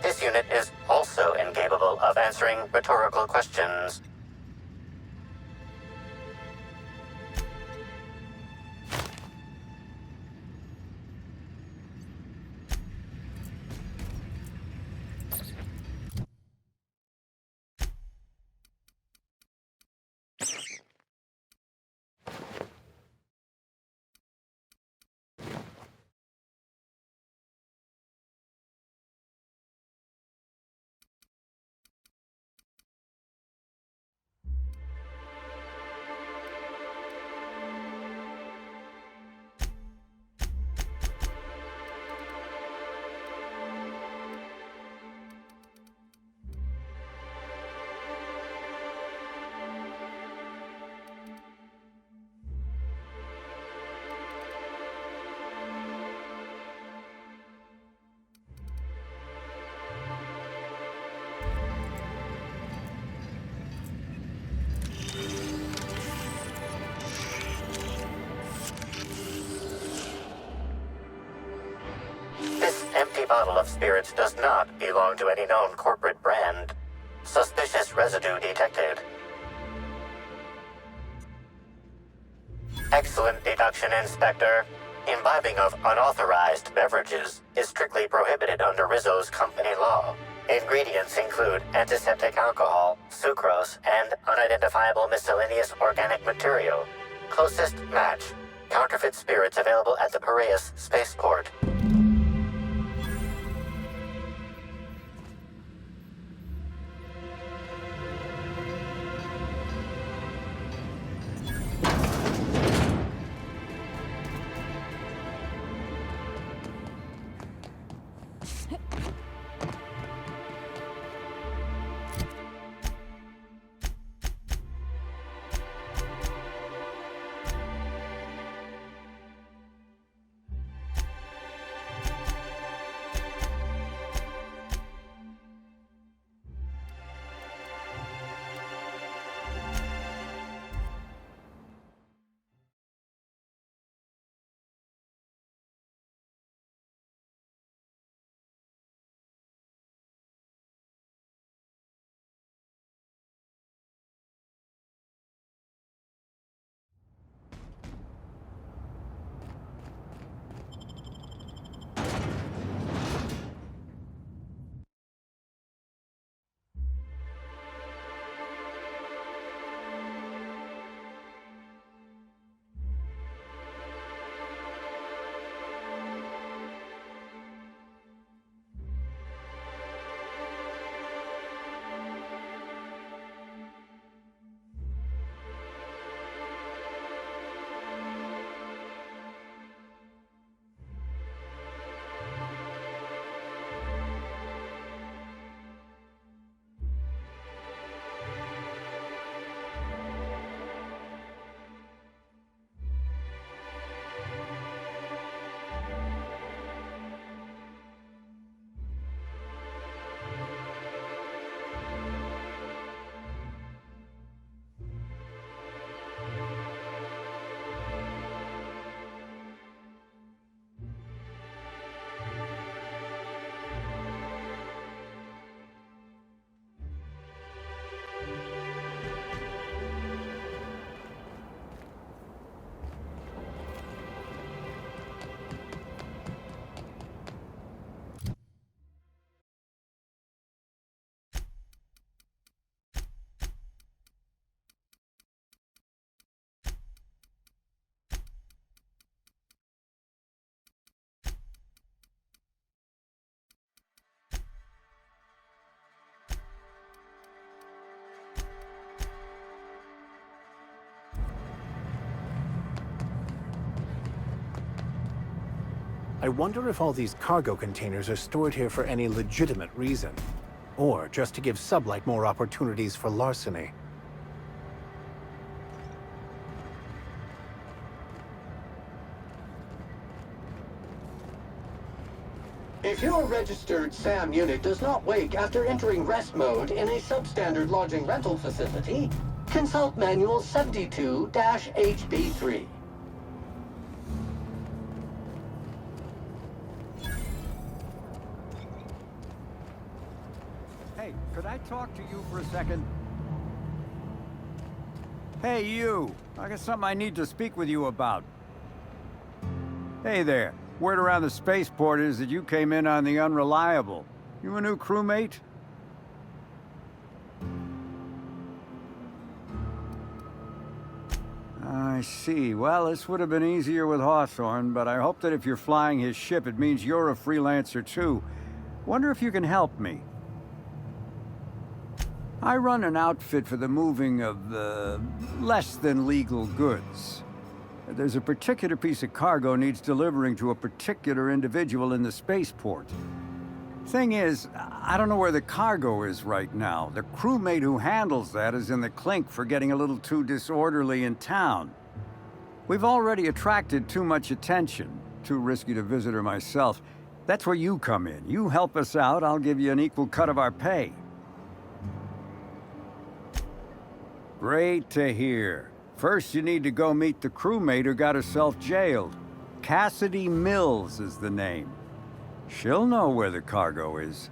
This unit is also incapable of answering rhetorical questions. Empty bottle of spirits does not belong to any known corporate brand. Suspicious residue detected. Excellent deduction, Inspector. Imbibing of unauthorized beverages is strictly prohibited under Rizzo's company law. Ingredients include antiseptic alcohol, sucrose, and unidentifiable miscellaneous organic material. Closest match. Counterfeit spirits available at the Piraeus spaceport. I wonder if all these cargo containers are stored here for any legitimate reason, or just to give Sublight more opportunities for larceny. If your registered SAM unit does not wake after entering rest mode in a substandard lodging rental facility, consult Manual 72-HB3. Hey, could I talk to you for a second? Hey, you! I got something I need to speak with you about. Hey there. Word around the spaceport is that you came in on the Unreliable. You a new crewmate? I see. Well, this would have been easier with Hawthorne, but I hope that if you're flying his ship, it means you're a freelancer too. Wonder if you can help me. I run an outfit for the moving of, less than legal goods. There's a particular piece of cargo needs delivering to a particular individual in the spaceport. Thing is, I don't know where the cargo is right now. The crewmate who handles that is in the clink for getting a little too disorderly in town. We've already attracted too much attention. Too risky to visit her myself. That's where you come in. You help us out, I'll give you an equal cut of our pay. Great to hear. First, you need to go meet the crewmate who got herself jailed. Cassidy Mills is the name. She'll know where the cargo is.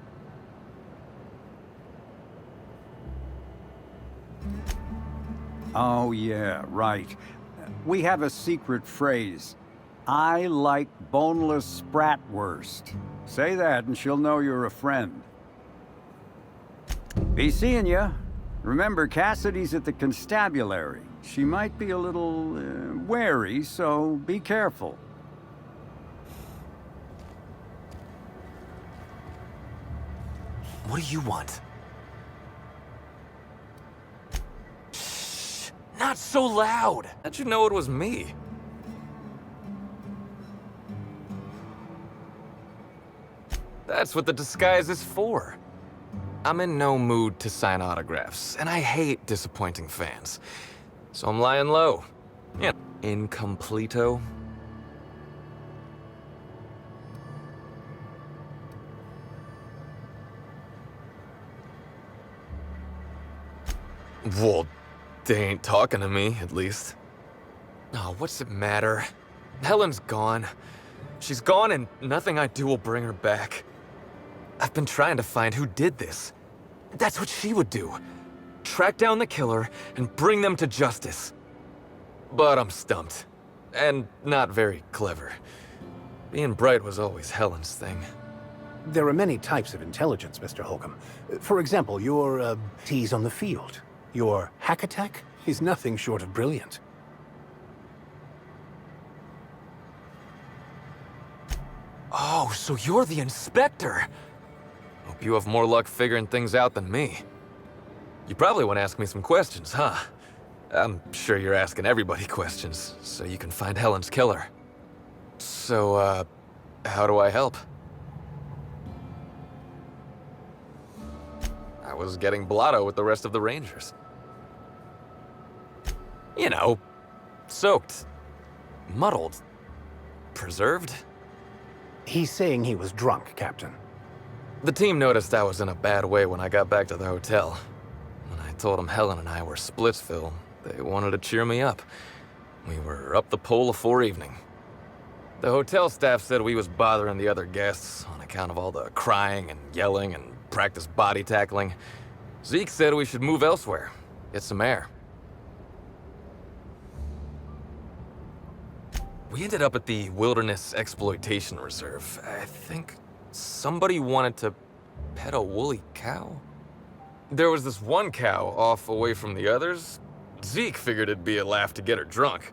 Oh yeah, right. We have a secret phrase. I like boneless spratwurst. Say that and she'll know you're a friend. Be seeing ya. Remember, Cassidy's at the constabulary. She might be a little wary, so be careful. What do you want? Shh! Not so loud! How'd you know it was me? That's what the disguise is for. I'm in no mood to sign autographs, and I hate disappointing fans. So I'm lying low. Yeah, incompleto. Well, they ain't talking to me, at least. Oh, what's it matter? Helen's gone. She's gone and nothing I do will bring her back. I've been trying to find who did this. That's what she would do. Track down the killer and bring them to justice. But I'm stumped. And not very clever. Being bright was always Helen's thing. There are many types of intelligence, Mr. Holcomb. For example, your, T's on the field. Your hack attack is nothing short of brilliant. Oh, so you're the inspector! Hope you have more luck figuring things out than me. You probably want to ask me some questions, huh? I'm sure you're asking everybody questions, so you can find Helen's killer. So, how do I help? I was getting blotto with the rest of the Rangers. You know, soaked, muddled, preserved. He's saying he was drunk, Captain. The team noticed I was in a bad way when I got back to the hotel. When I told them Helen and I were Splitsville, they wanted to cheer me up. We were up the pole afore evening. The hotel staff said we was bothering the other guests on account of all the crying and yelling and practice body tackling. Zeke said we should move elsewhere, get some air. We ended up at the Wilderness Exploitation Reserve. I think somebody wanted to pet a woolly cow? There was this one cow off away from the others. Zeke figured it'd be a laugh to get her drunk.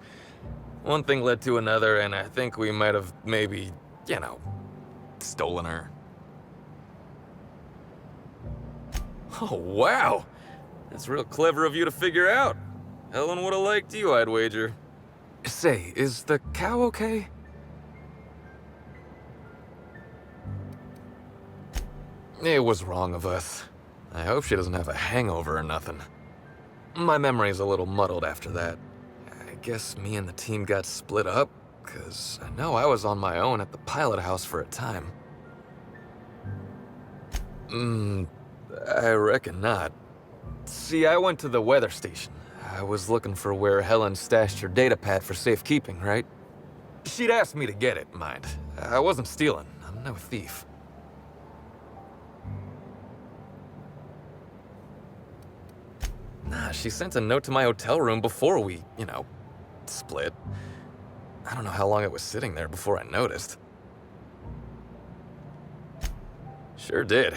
One thing led to another, and I think we might have maybe, you know, stolen her. Oh, wow! That's real clever of you to figure out. Helen would have liked you, I'd wager. Say, is the cow okay? It was wrong of us. I hope she doesn't have a hangover or nothing. My memory's a little muddled after that. I guess me and the team got split up, because I know I was on my own at the pilot house for a time. I reckon not. See, I went to the weather station. I was looking for where Helen stashed her datapad for safekeeping, right? She'd asked me to get it, mind. I wasn't stealing. I'm no thief. Nah, she sent a note to my hotel room before we, split. I don't know how long it was sitting there before I noticed. Sure did.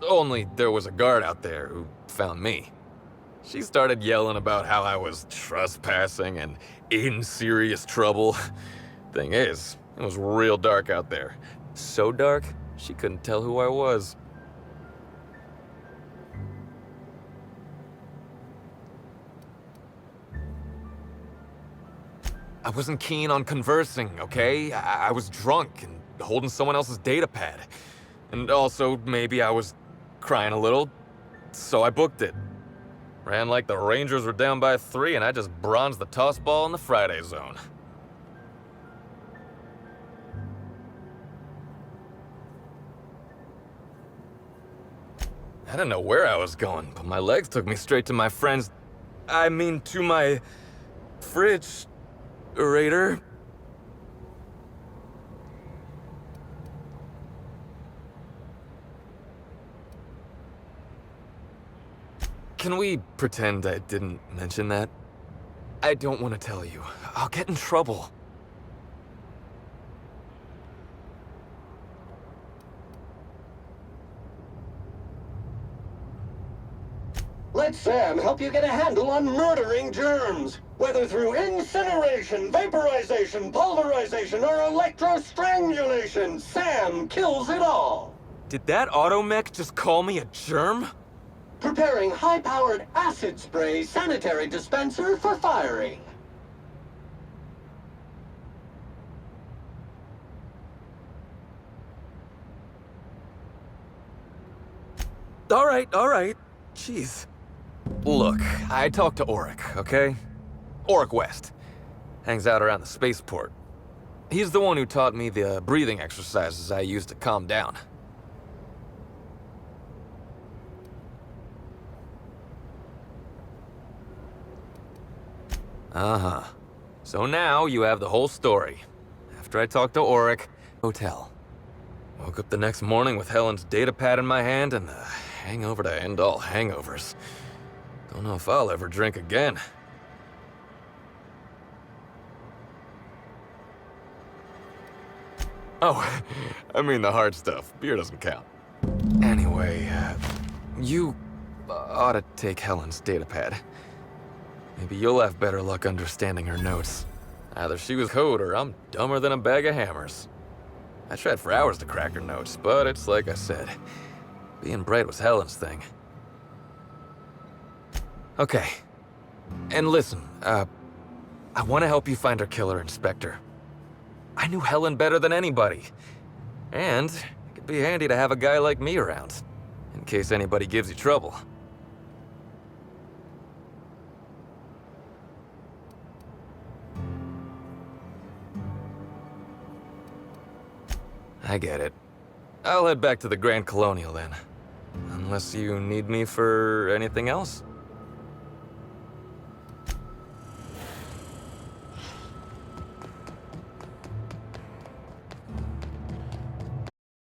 Only there was a guard out there who found me. She started yelling about how I was trespassing and in serious trouble. Thing is, it was real dark out there. So dark, she couldn't tell who I was. I wasn't keen on conversing, okay? I was drunk and holding someone else's datapad. And also, maybe I was crying a little, so I booked it. Ran like the Rangers were down by 3, and I just bronzed the toss ball in the Friday zone. I didn't know where I was going, but my legs took me straight to my friend's... to my... fridge... Raider? Can we pretend I didn't mention that? I don't want to tell you. I'll get in trouble. Let Sam help you get a handle on murdering germs. Whether through incineration, vaporization, pulverization, or electrostrangulation, Sam kills it all. Did that automech just call me a germ? Preparing high-powered acid spray sanitary dispenser for firing. All right. Jeez. Look, I talked to Auric, okay? Auric West. Hangs out around the spaceport. He's the one who taught me the breathing exercises I use to calm down. Uh-huh. So now you have the whole story. After I talked to Auric, hotel. Woke up the next morning with Helen's datapad in my hand and the hangover to end all hangovers. Don't know if I'll ever drink again. Oh, I mean the hard stuff. Beer doesn't count. Anyway, you ought to take Helen's datapad. Maybe you'll have better luck understanding her notes. Either she was code or I'm dumber than a bag of hammers. I tried for hours to crack her notes, but it's like I said. Being bright was Helen's thing. Okay. And listen, I want to help you find her killer, Inspector. I knew Helen better than anybody. And it could be handy to have a guy like me around, in case anybody gives you trouble. I get it. I'll head back to the Grand Colonial then. Unless you need me for anything else?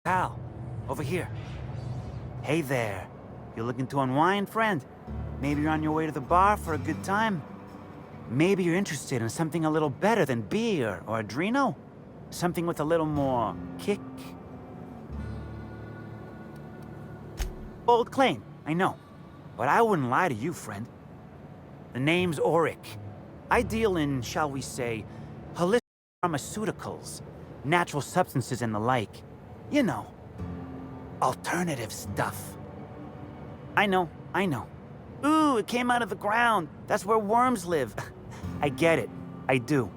Hal, over here. Hey there. You looking to unwind, friend? Maybe you're on your way to the bar for a good time? Maybe you're interested in something a little better than beer or Adreno? Something with a little more kick? Bold claim, I know. But I wouldn't lie to you, friend. The name's Auric. I deal in, shall we say, holistic pharmaceuticals, natural substances and the like. You know, alternative stuff. I know. Ooh, it came out of the ground. That's where worms live. I get it. I do.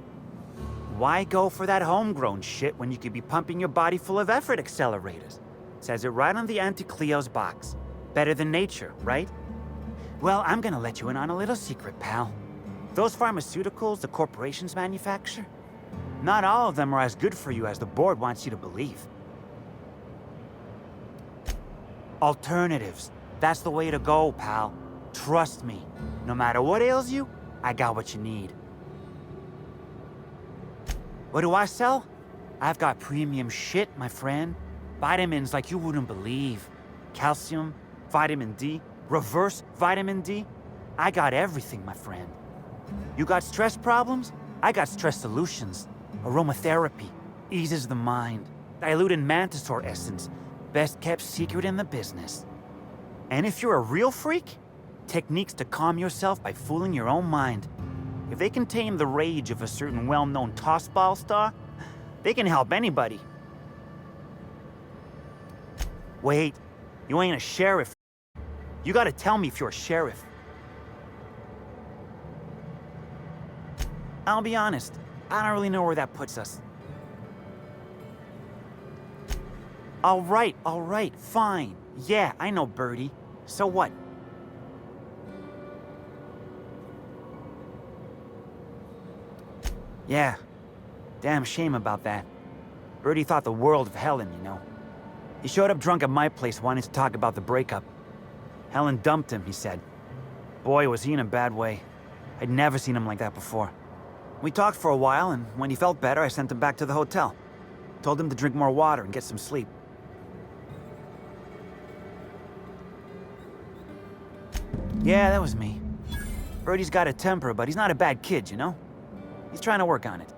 Why go for that homegrown shit when you could be pumping your body full of effort accelerators? Says it right on the Auntie Cleo's box. Better than nature, right? Well, I'm gonna let you in on a little secret, pal. Those pharmaceuticals the corporations manufacture, not all of them are as good for you as the board wants you to believe. Alternatives. That's the way to go, pal. Trust me. No matter what ails you, I got what you need. What do I sell? I've got premium shit, my friend. Vitamins like you wouldn't believe. Calcium, vitamin D, reverse vitamin D. I got everything, my friend. You got stress problems? I got stress solutions. Aromatherapy eases the mind. Diluted mantisaur essence, best kept secret in the business. And if you're a real freak, techniques to calm yourself by fooling your own mind. If they can tame the rage of a certain well-known tossball star, they can help anybody. Wait, you ain't a sheriff. You gotta tell me if you're a sheriff. I'll be honest, I don't really know where that puts us. All right, fine. Yeah, I know Birdie. So what? Yeah, damn shame about that. Birdie thought the world of Helen, you know. He showed up drunk at my place wanting to talk about the breakup. Helen dumped him, he said. Boy, was he in a bad way. I'd never seen him like that before. We talked for a while, and when he felt better, I sent him back to the hotel. Told him to drink more water and get some sleep. Yeah, that was me. Birdie's got a temper, but he's not a bad kid, you know? He's trying to work on it.